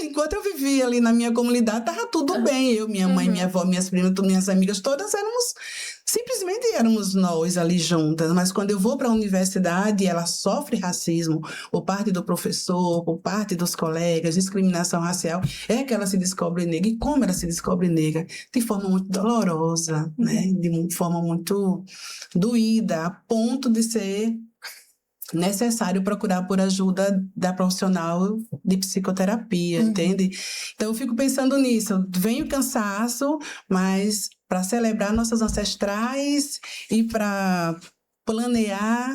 Speaker 1: enquanto eu vivia ali na minha comunidade, estava tudo bem. Eu, minha mãe, minha avó, minhas primas, minhas amigas, todas éramos nós ali juntas. Mas quando eu vou para a universidade, ela sofre racismo por parte do professor, por parte dos colegas, discriminação racial, é que ela se descobre negra. E como ela se descobre negra? De forma muito dolorosa, né? De forma muito doída, a ponto de ser necessário procurar por ajuda da profissional de psicoterapia, entende? Então eu fico pensando nisso, vem o cansaço, mas para celebrar nossas ancestrais e para planear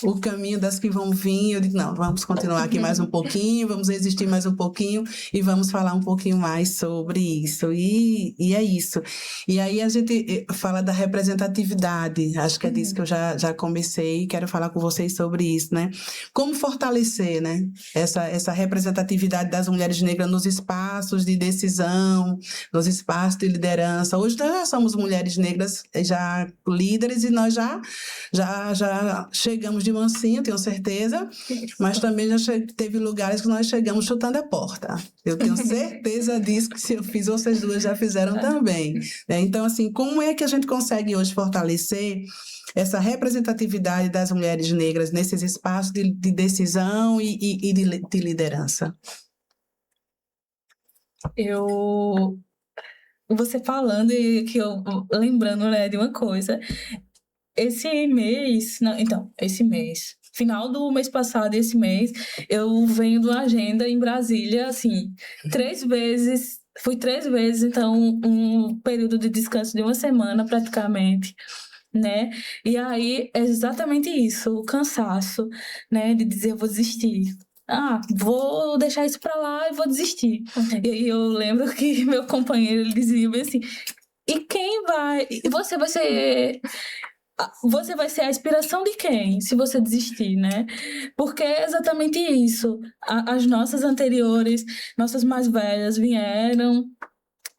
Speaker 1: o caminho das que vão vir, eu digo, não, vamos continuar aqui mais um pouquinho, vamos resistir mais um pouquinho e vamos falar um pouquinho mais sobre isso. E é isso. E aí a gente fala da representatividade, acho que é disso que eu já comecei e quero falar com vocês sobre isso, né? Como fortalecer, né? Essa representatividade das mulheres negras nos espaços de decisão, nos espaços de liderança. Hoje nós já somos mulheres negras já líderes e nós já chegamos de mansinho, tenho certeza, mas também teve lugares que nós chegamos chutando a porta. Eu tenho certeza disso, que se eu fiz, vocês duas já fizeram também. Né? Então, assim, como é que a gente consegue hoje fortalecer essa representatividade das mulheres negras nesses espaços de decisão e de liderança?
Speaker 2: Você falando e que eu lembrando, né, de uma coisa. Esse mês, final do mês passado e esse mês, eu venho de uma agenda em Brasília, assim, 3 vezes, fui 3 vezes, então um período de descanso de uma semana praticamente, né? E aí é exatamente isso, o cansaço, né, de dizer eu vou desistir. Vou deixar isso pra lá e vou desistir. E aí eu lembro que meu companheiro, ele dizia bem assim, e quem vai... Você vai ser a inspiração de quem, se você desistir, né? Porque é exatamente isso. As nossas anteriores, nossas mais velhas vieram,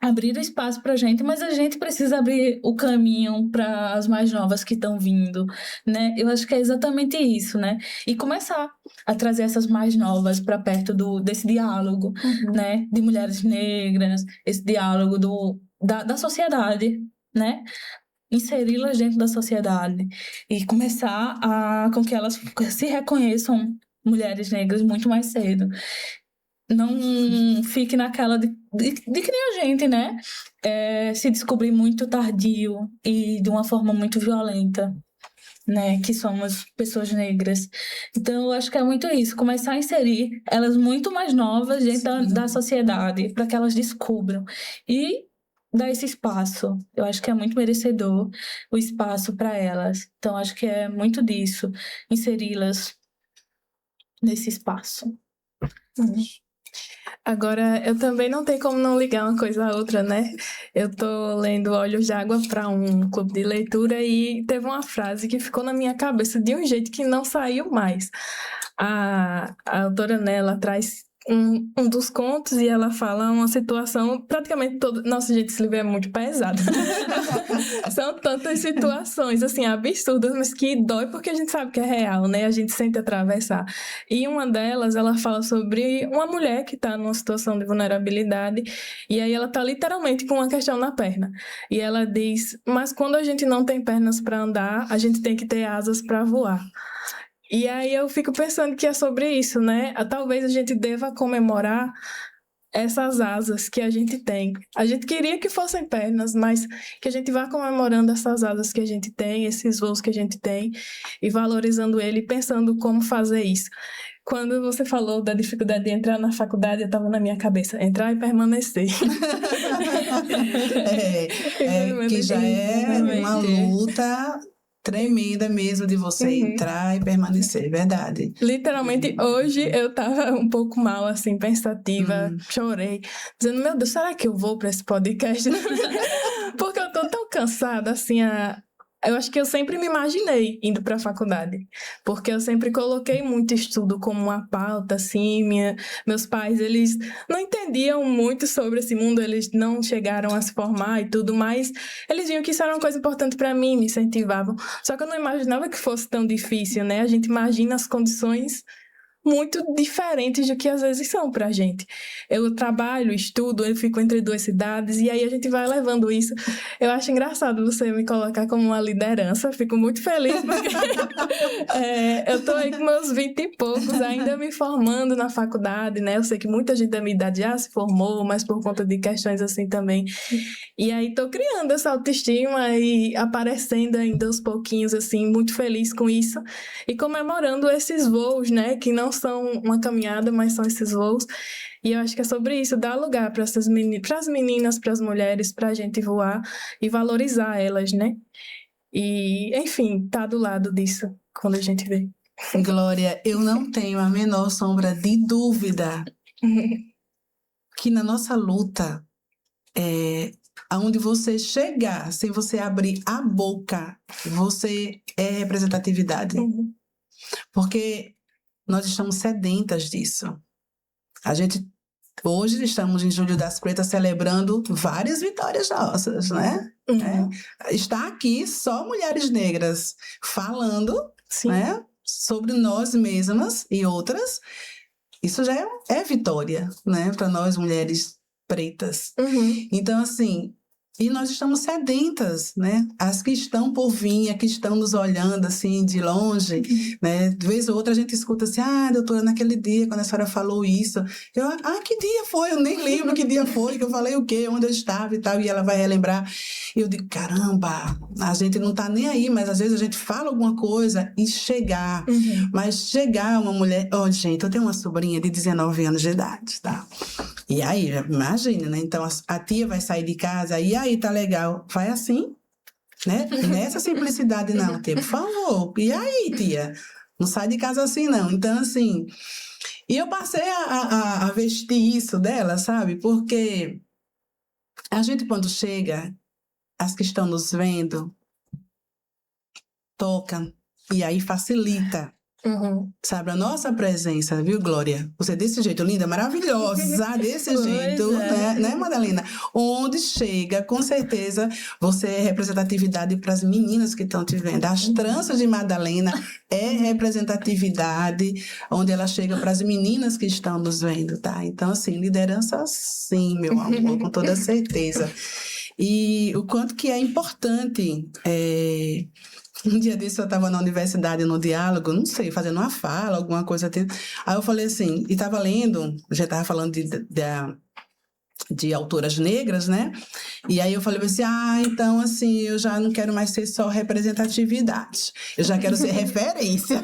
Speaker 2: abriram espaço pra gente, mas a gente precisa abrir o caminho para as mais novas que estão vindo, né? Eu acho que é exatamente isso, né? E começar a trazer essas mais novas para perto desse diálogo, né? De mulheres negras, esse diálogo da sociedade, né? Inseri-las dentro da sociedade e começar com que elas se reconheçam mulheres negras muito mais cedo. Não fique naquela de que nem a gente, né? Se descobrir muito tardio e de uma forma muito violenta, né? Que somos pessoas negras. Então, eu acho que é muito isso. Começar a inserir elas muito mais novas dentro da sociedade para que elas descubram. E dar esse espaço. Eu acho que é muito merecedor o espaço para elas. Então, acho que é muito disso. Inseri-las nesse espaço.
Speaker 3: Agora, eu também não tenho como não ligar uma coisa à outra, né? Eu tô lendo Olhos d'Água para um clube de leitura e teve uma frase que ficou na minha cabeça de um jeito que não saiu mais. A autora, né, ela traz um dos contos e ela fala uma situação praticamente toda... Nossa, gente, esse livro é muito pesado. São tantas situações, assim, absurdas, mas que dói porque a gente sabe que é real, né? A gente sente atravessar. E uma delas, ela fala sobre uma mulher que está numa situação de vulnerabilidade e aí ela está literalmente com uma questão na perna. E ela diz, mas quando a gente não tem pernas para andar, a gente tem que ter asas para voar. E aí eu fico pensando que é sobre isso, né? Talvez a gente deva comemorar essas asas que a gente tem. A gente queria que fossem pernas, mas que a gente vá comemorando essas asas que a gente tem, esses voos que a gente tem, e valorizando ele, pensando como fazer isso. Quando você falou da dificuldade de entrar na faculdade, eu estava na minha cabeça, entrar e permanecer.
Speaker 1: Que já é uma luta tremenda mesmo de você entrar e permanecer, verdade.
Speaker 3: Literalmente, hoje eu tava um pouco mal, assim, pensativa, chorei, dizendo, meu Deus, será que eu vou para esse podcast? Porque eu tô tão cansada, assim, eu acho que eu sempre me imaginei indo para a faculdade, porque eu sempre coloquei muito estudo como uma pauta, assim, meus pais, eles não entendiam muito sobre esse mundo, eles não chegaram a se formar e tudo, mas eles viam que isso era uma coisa importante para mim, me incentivavam, só que eu não imaginava que fosse tão difícil, né? A gente imagina as condições muito diferentes do que às vezes são pra gente. Eu trabalho, estudo, eu fico entre 2 cidades e aí a gente vai levando isso. Eu acho engraçado você me colocar como uma liderança, fico muito feliz porque eu tô aí com meus 20 e poucos, ainda me formando na faculdade, né? Eu sei que muita gente da minha idade já se formou, mas por conta de questões assim também. E aí tô criando essa autoestima e aparecendo ainda aos pouquinhos, assim, muito feliz com isso e comemorando esses voos, né? Que não são uma caminhada, mas são esses voos. E eu acho que é sobre isso, dar lugar para as meninas, para as mulheres, para a gente voar e valorizar elas, né? E, enfim, tá do lado disso quando a gente vê.
Speaker 1: Glória, eu não tenho a menor sombra de dúvida que na nossa luta, aonde você chegar, sem você abrir a boca, você é representatividade. Porque nós estamos sedentas disso. Hoje estamos em Julho das Pretas celebrando várias vitórias nossas, né? Está aqui só mulheres negras falando, né? sobre nós mesmas e outras, isso já é vitória, né? Para nós, mulheres pretas. Então, assim, e nós estamos sedentas, né? As que estão por vir, as que estão nos olhando, assim, de longe, né? De vez ou outra a gente escuta assim, doutora, naquele dia, quando a senhora falou isso, que dia foi? Eu nem lembro que dia foi, que eu falei o quê, onde eu estava e tal, e ela vai relembrar. E eu digo, caramba, a gente não tá nem aí, mas às vezes a gente fala alguma coisa e chegar. Mas chegar uma mulher... gente, eu tenho uma sobrinha de 19 anos de idade, tá? E aí, imagina, né? Então, a tia vai sair de casa, e aí, tá legal? Vai assim, né? Nessa simplicidade, não, tia, por favor. E aí, tia? Não sai de casa assim, não. Então, assim... E eu passei a vestir isso dela, sabe? Porque a gente, quando chega, as que estão nos vendo, tocam, e aí facilita. Sabe, a nossa presença, viu, Glória? Você desse jeito, linda, maravilhosa, desse jeito, né, Madalena? Onde chega, com certeza, você é representatividade para as meninas que estão te vendo. As tranças de Madalena é representatividade, onde ela chega para as meninas que estão nos vendo, tá? Então, assim, liderança sim, meu amor, com toda certeza. E o quanto que é importante... Um dia desse eu estava na universidade, no diálogo, não sei, fazendo uma fala, alguma coisa assim. Aí eu falei assim, e estava lendo, já estava falando de autoras negras, né? E aí eu falei assim, então assim, eu já não quero mais ser só representatividade, eu já quero ser referência.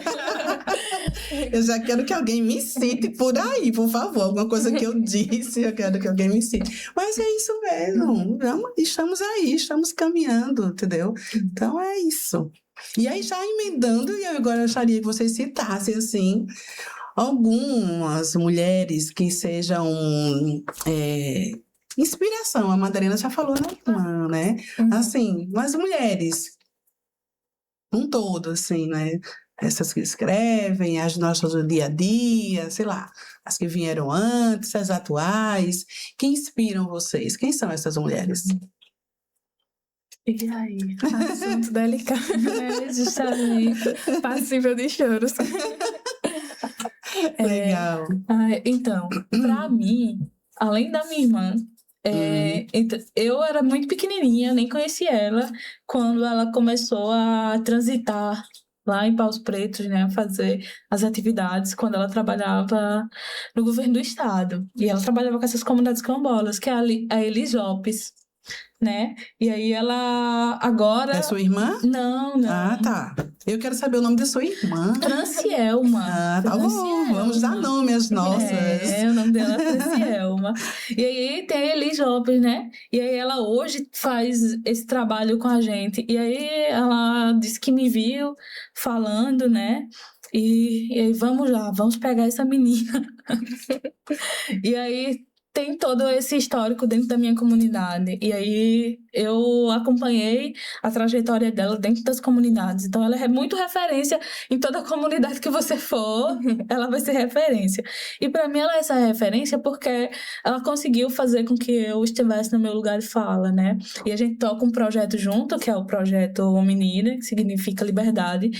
Speaker 1: Eu já quero que alguém me cite por aí, por favor. Alguma coisa que eu disse, eu quero que alguém me cite. Mas é isso mesmo, estamos aí, estamos caminhando, entendeu? Então é isso. E aí, já emendando, e eu agora acharia que vocês citassem, assim, algumas mulheres que sejam inspiração. A Madalena já falou, né? Assim, mas mulheres, um todo, assim, né? Essas que escrevem, as nossas do dia a dia, sei lá, as que vieram antes, as atuais, que inspiram vocês? Quem são essas mulheres?
Speaker 2: E aí?
Speaker 3: Assunto delicado.
Speaker 2: Justamente.
Speaker 3: Passível de choros.
Speaker 1: Legal.
Speaker 2: Então, pra mim, além da minha irmã, eu era muito pequenininha, nem conhecia ela, quando ela começou a transitar lá em Paus Pretos, né, a fazer as atividades, quando ela trabalhava no governo do estado. E ela trabalhava com essas comunidades quilombolas, que é a Elis Lopes, né? E aí ela agora...
Speaker 1: É sua irmã?
Speaker 2: Não.
Speaker 1: Ah, tá. Eu quero saber o nome da sua irmã.
Speaker 2: Francielma.
Speaker 1: Tá bom. Vamos dar nome às nossas.
Speaker 2: O nome dela é Francielma. E aí tem a Elis Lopes, né? E aí ela hoje faz esse trabalho com a gente. E aí ela disse que me viu falando, né? E aí vamos lá, vamos pegar essa menina. E aí tem todo esse histórico dentro da minha comunidade. E aí eu acompanhei a trajetória dela dentro das comunidades. Então ela é muito referência em toda comunidade que você for, ela vai ser referência. E para mim ela é essa referência porque ela conseguiu fazer com que eu estivesse no meu lugar de fala, né? E a gente toca um projeto junto, que é o projeto Ominira, que significa liberdade.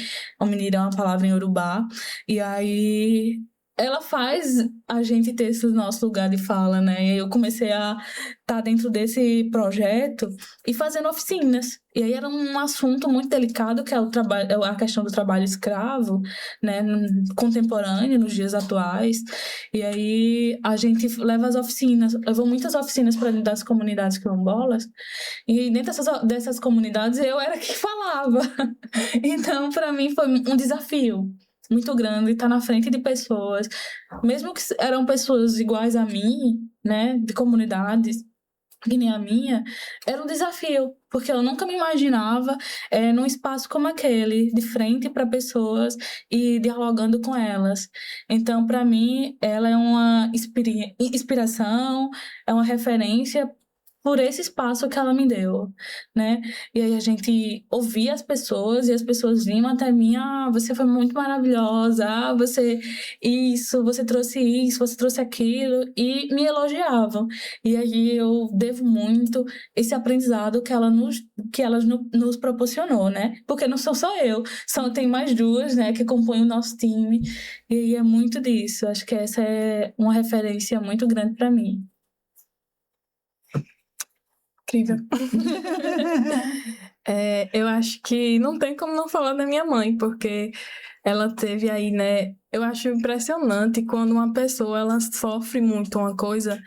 Speaker 2: Ominira é uma palavra em Urubá. E aí ela faz a gente ter esse nosso lugar de fala, né? E eu comecei a estar dentro desse projeto e fazendo oficinas. E aí era um assunto muito delicado, que é a questão do trabalho escravo, né? Contemporâneo, nos dias atuais. E aí a gente leva as oficinas, levou muitas oficinas para dentro das comunidades quilombolas. E dentro dessas comunidades eu era quem falava. Então, para mim, foi um desafio muito grande estar na frente de pessoas, mesmo que eram pessoas iguais a mim, né, de comunidades que nem a minha, era um desafio, porque eu nunca me imaginava num espaço como aquele, de frente para pessoas e dialogando com elas. Então, para mim, ela é uma inspiração, é uma referência por esse espaço que ela me deu, né? E aí a gente ouvia as pessoas e as pessoas vinham até mim, você foi muito maravilhosa, você você trouxe isso, você trouxe aquilo, e me elogiavam. E aí eu devo muito esse aprendizado que elas nos proporcionou, né? Porque não sou só eu, tem mais duas, né, que compõem o nosso time, e aí é muito disso. Acho que essa é uma referência muito grande para mim.
Speaker 3: Incrível. Eu acho que não tem como não falar da minha mãe, porque ela teve aí, né? Eu acho impressionante quando uma pessoa ela sofre muito uma coisa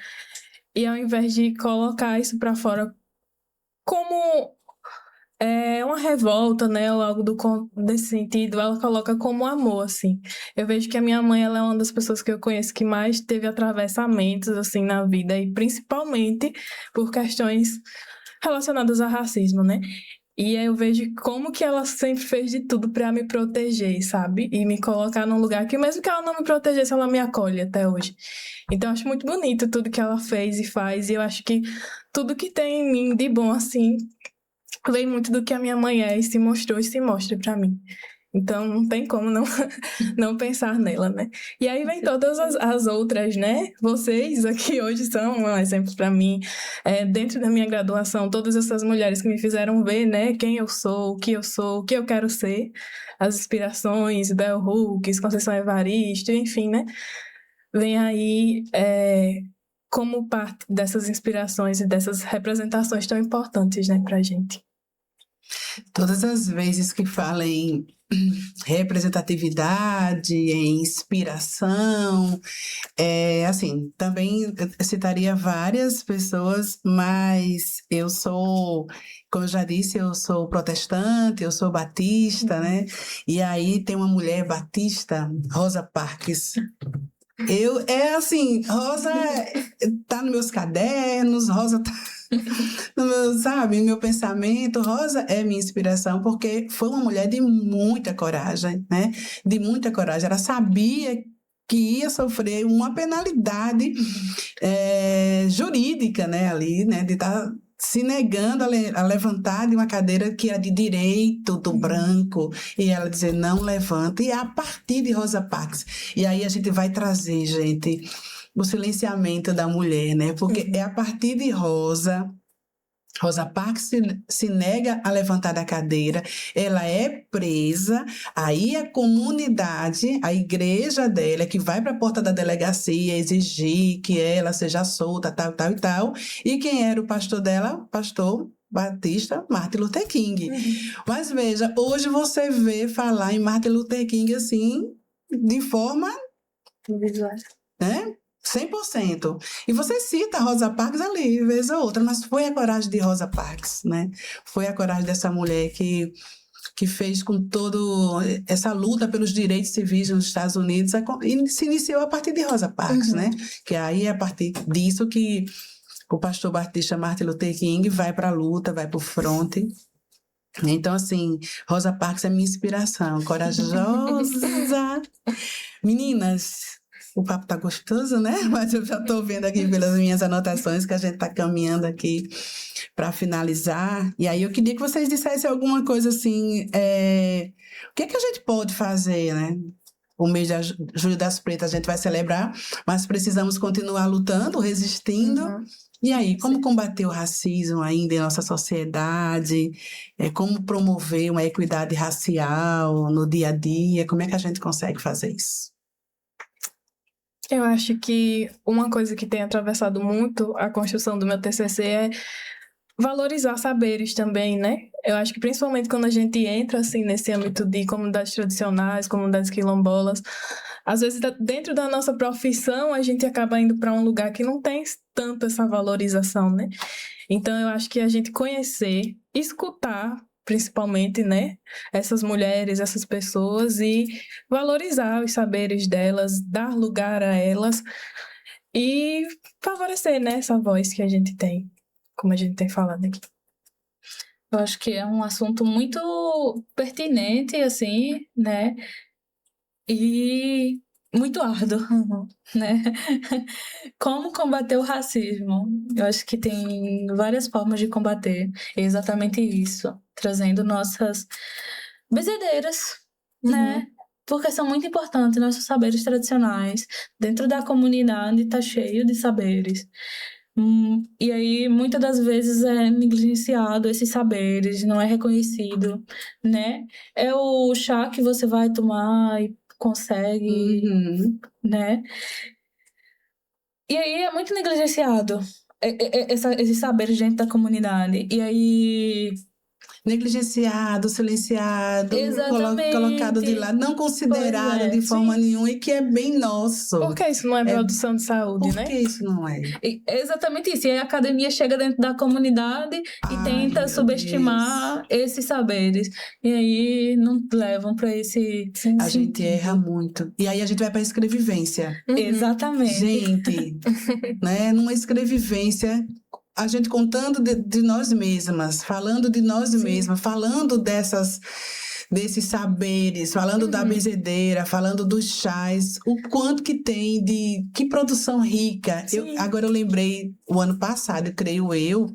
Speaker 3: e ao invés de colocar isso para fora como uma revolta, né, ou algo desse sentido, ela coloca como amor, assim. Eu vejo que a minha mãe, ela é uma das pessoas que eu conheço que mais teve atravessamentos, assim, na vida, e principalmente por questões relacionadas a racismo, né? E aí eu vejo como que ela sempre fez de tudo pra me proteger, sabe? E me colocar num lugar que mesmo que ela não me protegesse, ela me acolhe até hoje. Então eu acho muito bonito tudo que ela fez e faz, e eu acho que tudo que tem em mim de bom, assim, vem muito do que a minha mãe é e se mostrou e se mostra pra mim. Então não tem como não pensar nela, né? E aí vem todas as outras, né? Vocês aqui hoje são um exemplo pra mim. Dentro da minha graduação, todas essas mulheres que me fizeram ver, né? Quem eu sou, o que eu quero ser. As inspirações, Bell Hooks, Conceição Evaristo, enfim, né? Vem aí como parte dessas inspirações e dessas representações tão importantes, né, pra gente.
Speaker 1: Todas as vezes que fala em representatividade, em inspiração, assim, também eu citaria várias pessoas, mas eu sou, como eu já disse, eu sou protestante, eu sou batista, né? E aí tem uma mulher batista, Rosa Parks. Assim, Rosa tá nos meus cadernos, Rosa tá no meu, sabe, meu pensamento. Rosa é minha inspiração porque foi uma mulher de muita coragem, né? De muita coragem. Ela sabia que ia sofrer uma penalidade jurídica, né, ali, né, de estar se negando a levantar de uma cadeira que era de direito do branco, e ela dizer, não levanta, e é a partir de Rosa Parks. E aí a gente vai trazer, gente, o silenciamento da mulher, né, porque é a partir de Rosa Parks se nega a levantar da cadeira, ela é presa, aí a comunidade, a igreja dela, que vai para a porta da delegacia exigir que ela seja solta, tal, tal e tal, e quem era o pastor dela? Pastor Batista Martin Luther King. Mas veja, hoje você vê falar em Martin Luther King assim, de forma, né? 100%. E você cita Rosa Parks ali, vez ou outra, mas foi a coragem de Rosa Parks, né? Foi a coragem dessa mulher que fez com toda essa luta pelos direitos civis nos Estados Unidos, e se iniciou a partir de Rosa Parks, né? Que aí é a partir disso que o pastor batista Martin Luther King vai para a luta, vai para o fronte. Então, assim, Rosa Parks é minha inspiração, corajosa. Meninas, o papo tá gostoso, né? Mas eu já estou vendo aqui pelas minhas anotações que a gente está caminhando aqui para finalizar. E aí eu queria que vocês dissessem alguma coisa assim, o que é que a gente pode fazer, né? O mês de Julho das Pretas a gente vai celebrar, mas precisamos continuar lutando, resistindo. E aí, como combater o racismo ainda em nossa sociedade? Como promover uma equidade racial no dia a dia? Como é que a gente consegue fazer isso?
Speaker 3: Eu acho que uma coisa que tem atravessado muito a construção do meu TCC é valorizar saberes também, né? Eu acho que principalmente quando a gente entra assim nesse âmbito de comunidades tradicionais, comunidades quilombolas, às vezes dentro da nossa profissão a gente acaba indo para um lugar que não tem tanto essa valorização, né? Então eu acho que a gente conhecer, escutar principalmente, né, essas mulheres, essas pessoas e valorizar os saberes delas, dar lugar a elas e favorecer, né, essa voz que a gente tem, como a gente tem falado aqui.
Speaker 2: Eu acho que é um assunto muito pertinente, assim, né? E muito árduo, né? Como combater o racismo? Eu acho que tem várias formas de combater. É exatamente isso, trazendo nossas bezedeiras, né? Porque são muito importantes nossos saberes tradicionais. Dentro da comunidade está cheio de saberes. E aí, muitas das vezes é negligenciado esses saberes, não é reconhecido, né? É o chá que você vai tomar e consegue,
Speaker 1: Uhum.
Speaker 2: né? E aí é muito negligenciado esses saberes dentro da comunidade. E aí,
Speaker 1: Negligenciado, silenciado, colocado de
Speaker 2: exatamente.
Speaker 1: lado, não considerado
Speaker 2: Pois é,
Speaker 1: de forma
Speaker 2: sim.
Speaker 1: nenhuma e que é bem nosso.
Speaker 3: Por que isso não é produção de saúde,
Speaker 1: Por
Speaker 3: né?
Speaker 1: que isso não é?
Speaker 2: É exatamente isso. E aí a academia chega dentro da comunidade e
Speaker 1: Ai,
Speaker 2: tenta
Speaker 1: meu
Speaker 2: subestimar esses saberes. E aí não levam para esse
Speaker 1: A gente
Speaker 2: sentido.
Speaker 1: erra muito. E aí a gente vai para a escrevivência.
Speaker 2: Exatamente.
Speaker 1: Gente, né? Numa escrevivência, a gente contando de nós mesmas, falando de nós mesmas, falando desses saberes, falando da bezedeira, falando dos chás, o quanto que tem que produção rica. Agora eu lembrei, o ano passado, creio eu,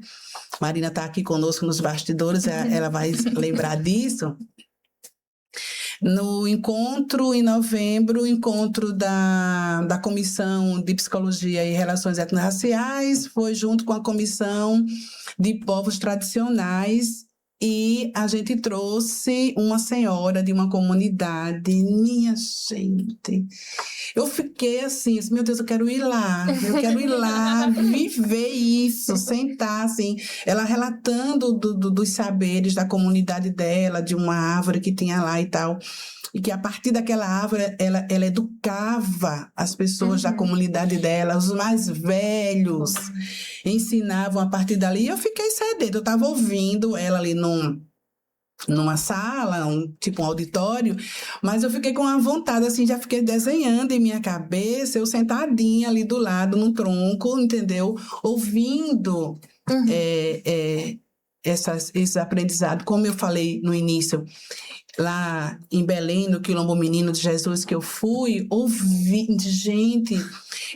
Speaker 1: Marina está aqui conosco nos bastidores, ela vai lembrar disso. No encontro, em novembro, o encontro da Comissão de Psicologia e Relações Étnico-Raciais foi junto com a Comissão de Povos Tradicionais e a gente trouxe uma senhora de uma comunidade. Minha gente, eu fiquei assim, meu Deus, eu quero ir lá, viver isso, sentar assim, ela relatando dos saberes da comunidade dela, de uma árvore que tinha lá e tal, e que a partir daquela árvore ela educava as pessoas da comunidade dela, os mais velhos, ensinavam a partir dali, e eu fiquei sedenta, eu estava ouvindo ela ali numa sala, tipo um auditório, mas eu fiquei com uma vontade, assim, já fiquei desenhando em minha cabeça, eu sentadinha ali do lado, num tronco, entendeu? Ouvindo esses aprendizados. Como eu falei no início, lá em Belém, no Quilombo Menino de Jesus que eu fui, ouvi, gente,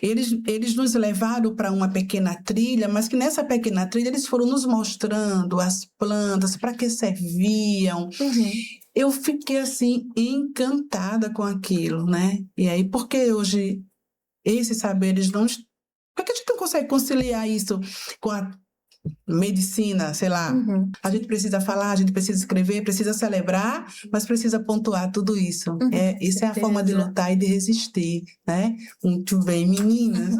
Speaker 1: eles nos levaram para uma pequena trilha, mas que nessa pequena trilha eles foram nos mostrando as plantas, para que serviam. Eu fiquei assim encantada com aquilo, né? E aí, por que hoje esses saberes não... Por que a gente não consegue conciliar isso com a medicina, sei lá? A gente precisa falar, a gente precisa escrever, precisa celebrar, mas precisa pontuar tudo isso. Isso é a forma de lutar e de resistir, né? Muito bem, meninas.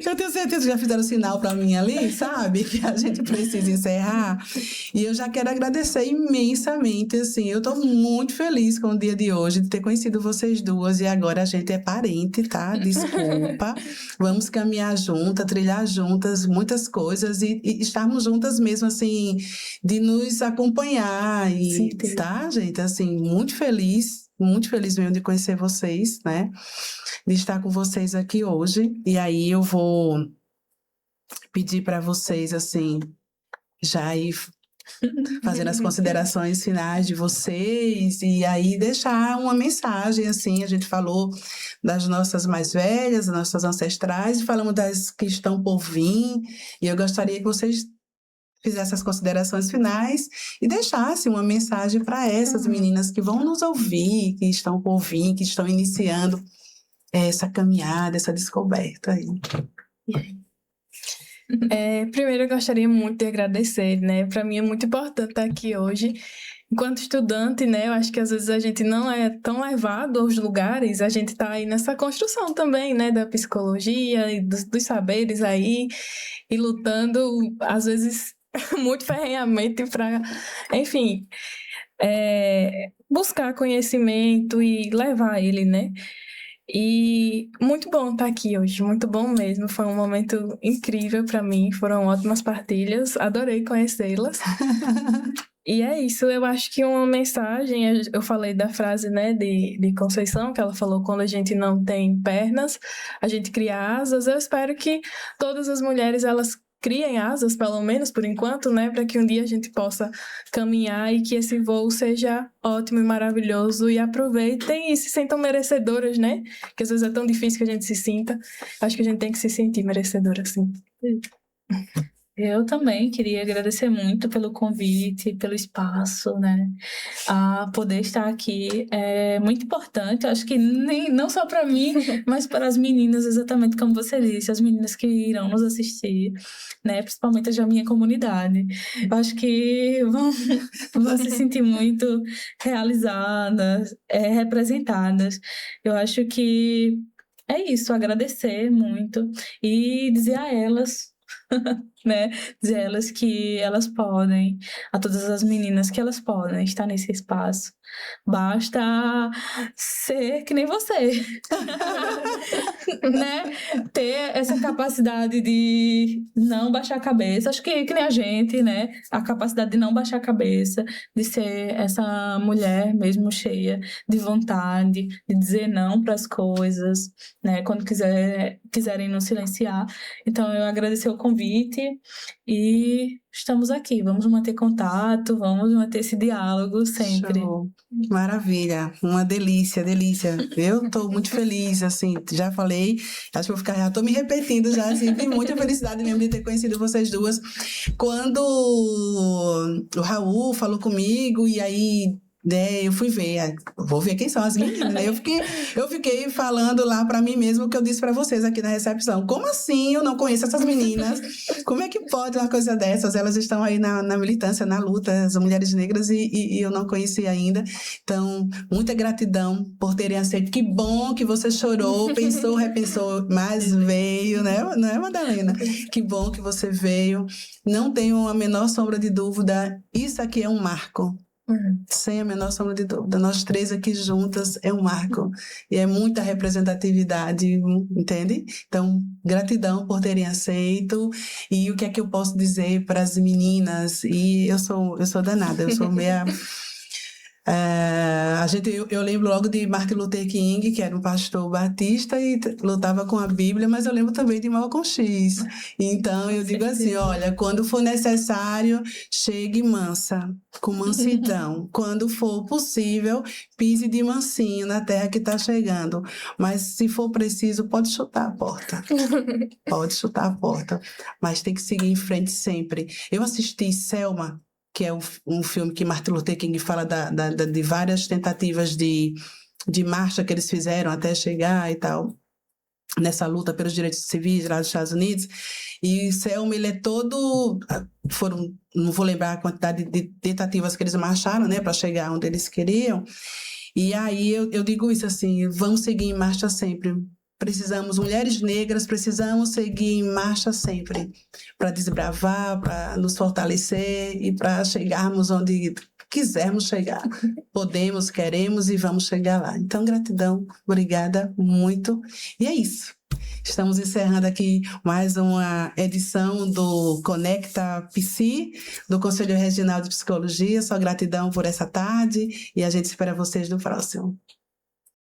Speaker 1: Eu tenho certeza que já fizeram sinal para mim ali, sabe? Que a gente precisa encerrar. E eu já quero agradecer imensamente, assim. Eu estou muito feliz com o dia de hoje, de ter conhecido vocês duas. E agora a gente é parente, tá? Desculpa. Vamos caminhar juntas, trilhar juntas muitas coisas e estarmos juntas mesmo, assim, de nos acompanhar. E, tá, gente? Assim, muito feliz mesmo de conhecer vocês, né? De estar com vocês aqui hoje. E aí eu vou pedir para vocês, assim, já ir fazendo as considerações finais de vocês e aí deixar uma mensagem, assim. A gente falou das nossas mais velhas, das nossas ancestrais, e falamos das que estão por vir, e eu gostaria que vocês fizessem as considerações finais e deixassem uma mensagem para essas meninas que vão nos ouvir, que estão por vir, que estão iniciando essa caminhada, essa descoberta aí.
Speaker 3: Primeiro, eu gostaria muito de agradecer, né? Para mim é muito importante estar aqui hoje. Enquanto estudante, né? Eu acho que às vezes a gente não é tão levado aos lugares, a gente está aí nessa construção também, né? Da psicologia e dos saberes aí, e lutando, às vezes, muito ferrenhamente para, enfim, buscar conhecimento e levar ele, né? E muito bom estar aqui hoje, muito bom mesmo. Foi um momento incrível para mim, foram ótimas partilhas, adorei conhecê-las. E é isso, eu acho que uma mensagem, eu falei da frase, né, de Conceição, que ela falou: quando a gente não tem pernas, a gente cria asas. Eu espero que todas as mulheres, elas criem asas, pelo menos por enquanto, né, para que um dia a gente possa caminhar e que esse voo seja ótimo e maravilhoso, e aproveitem e se sintam merecedoras, né, que às vezes é tão difícil que a gente se sinta. Acho que a gente tem que se sentir merecedora, sim.
Speaker 2: Eu também queria agradecer muito pelo convite, pelo espaço, né? A poder estar aqui é muito importante. Acho que não só para mim, mas para as meninas, exatamente como você disse, as meninas que irão nos assistir, né? Principalmente as da minha comunidade. Eu acho que vão se sentir muito realizadas, representadas. Eu acho que é isso, agradecer muito e dizer a elas, né? Dizer a elas que elas podem, a todas as meninas que elas podem estar nesse espaço. Basta ser que nem você, né? Ter essa capacidade de não baixar a cabeça. Acho que nem a gente, né? A capacidade de não baixar a cabeça, de ser essa mulher mesmo cheia de vontade, de dizer não para as coisas, né? Quando quiserem nos silenciar. Então, eu agradecer o convite e estamos aqui. Vamos manter contato, vamos manter esse diálogo sempre.
Speaker 1: Show. Maravilha, uma delícia, delícia. Eu estou muito feliz, assim, já falei, acho que já estou me repetindo já, assim, de muita felicidade mesmo de ter conhecido vocês duas. Quando o Raul falou comigo, e aí, né, eu fui ver, vou ver quem são as meninas, né? Eu fiquei falando lá para mim mesma o que eu disse para vocês aqui na recepção. Como assim eu não conheço essas meninas? Como é que pode uma coisa dessas? Elas estão aí na militância, na luta, as mulheres negras, e eu não conheci ainda. Então, muita gratidão por terem aceito. Que bom que você chorou, pensou, repensou, mas veio, né? Não é, Madalena? Que bom que você veio. Não tenho a menor sombra de dúvida, isso aqui é um marco. Sem a menor sombra de dúvida. Nós três aqui juntas é um marco. E é muita representatividade, entende? Então, gratidão por terem aceito. E o que é que eu posso dizer para as meninas? E eu sou danada, eu sou meia... Eu lembro logo de Martin Luther King, que era um pastor batista e lutava com a Bíblia, mas eu lembro também de Malcolm X. Então, eu digo assim, olha, quando for necessário, chegue mansa, com mansidão. Quando for possível, pise de mansinho na terra que está chegando. Mas, se for preciso, pode chutar a porta. Pode chutar a porta. Mas tem que seguir em frente sempre. Eu assisti Selma, que é um filme que Martin Luther King fala de várias tentativas de marcha que eles fizeram até chegar e tal, nessa luta pelos direitos civis lá dos Estados Unidos. E Selma, ele é todo... não vou lembrar a quantidade de tentativas que eles marcharam, né, para chegar onde eles queriam. E aí eu digo isso assim, vamos seguir em marcha sempre. Precisamos, mulheres negras, precisamos seguir em marcha sempre, para desbravar, para nos fortalecer e para chegarmos onde quisermos chegar. Podemos, queremos e vamos chegar lá. Então, gratidão, obrigada muito. E é isso. Estamos encerrando aqui mais uma edição do Conecta Psi, do Conselho Regional de Psicologia. Só gratidão por essa tarde e a gente espera vocês no próximo.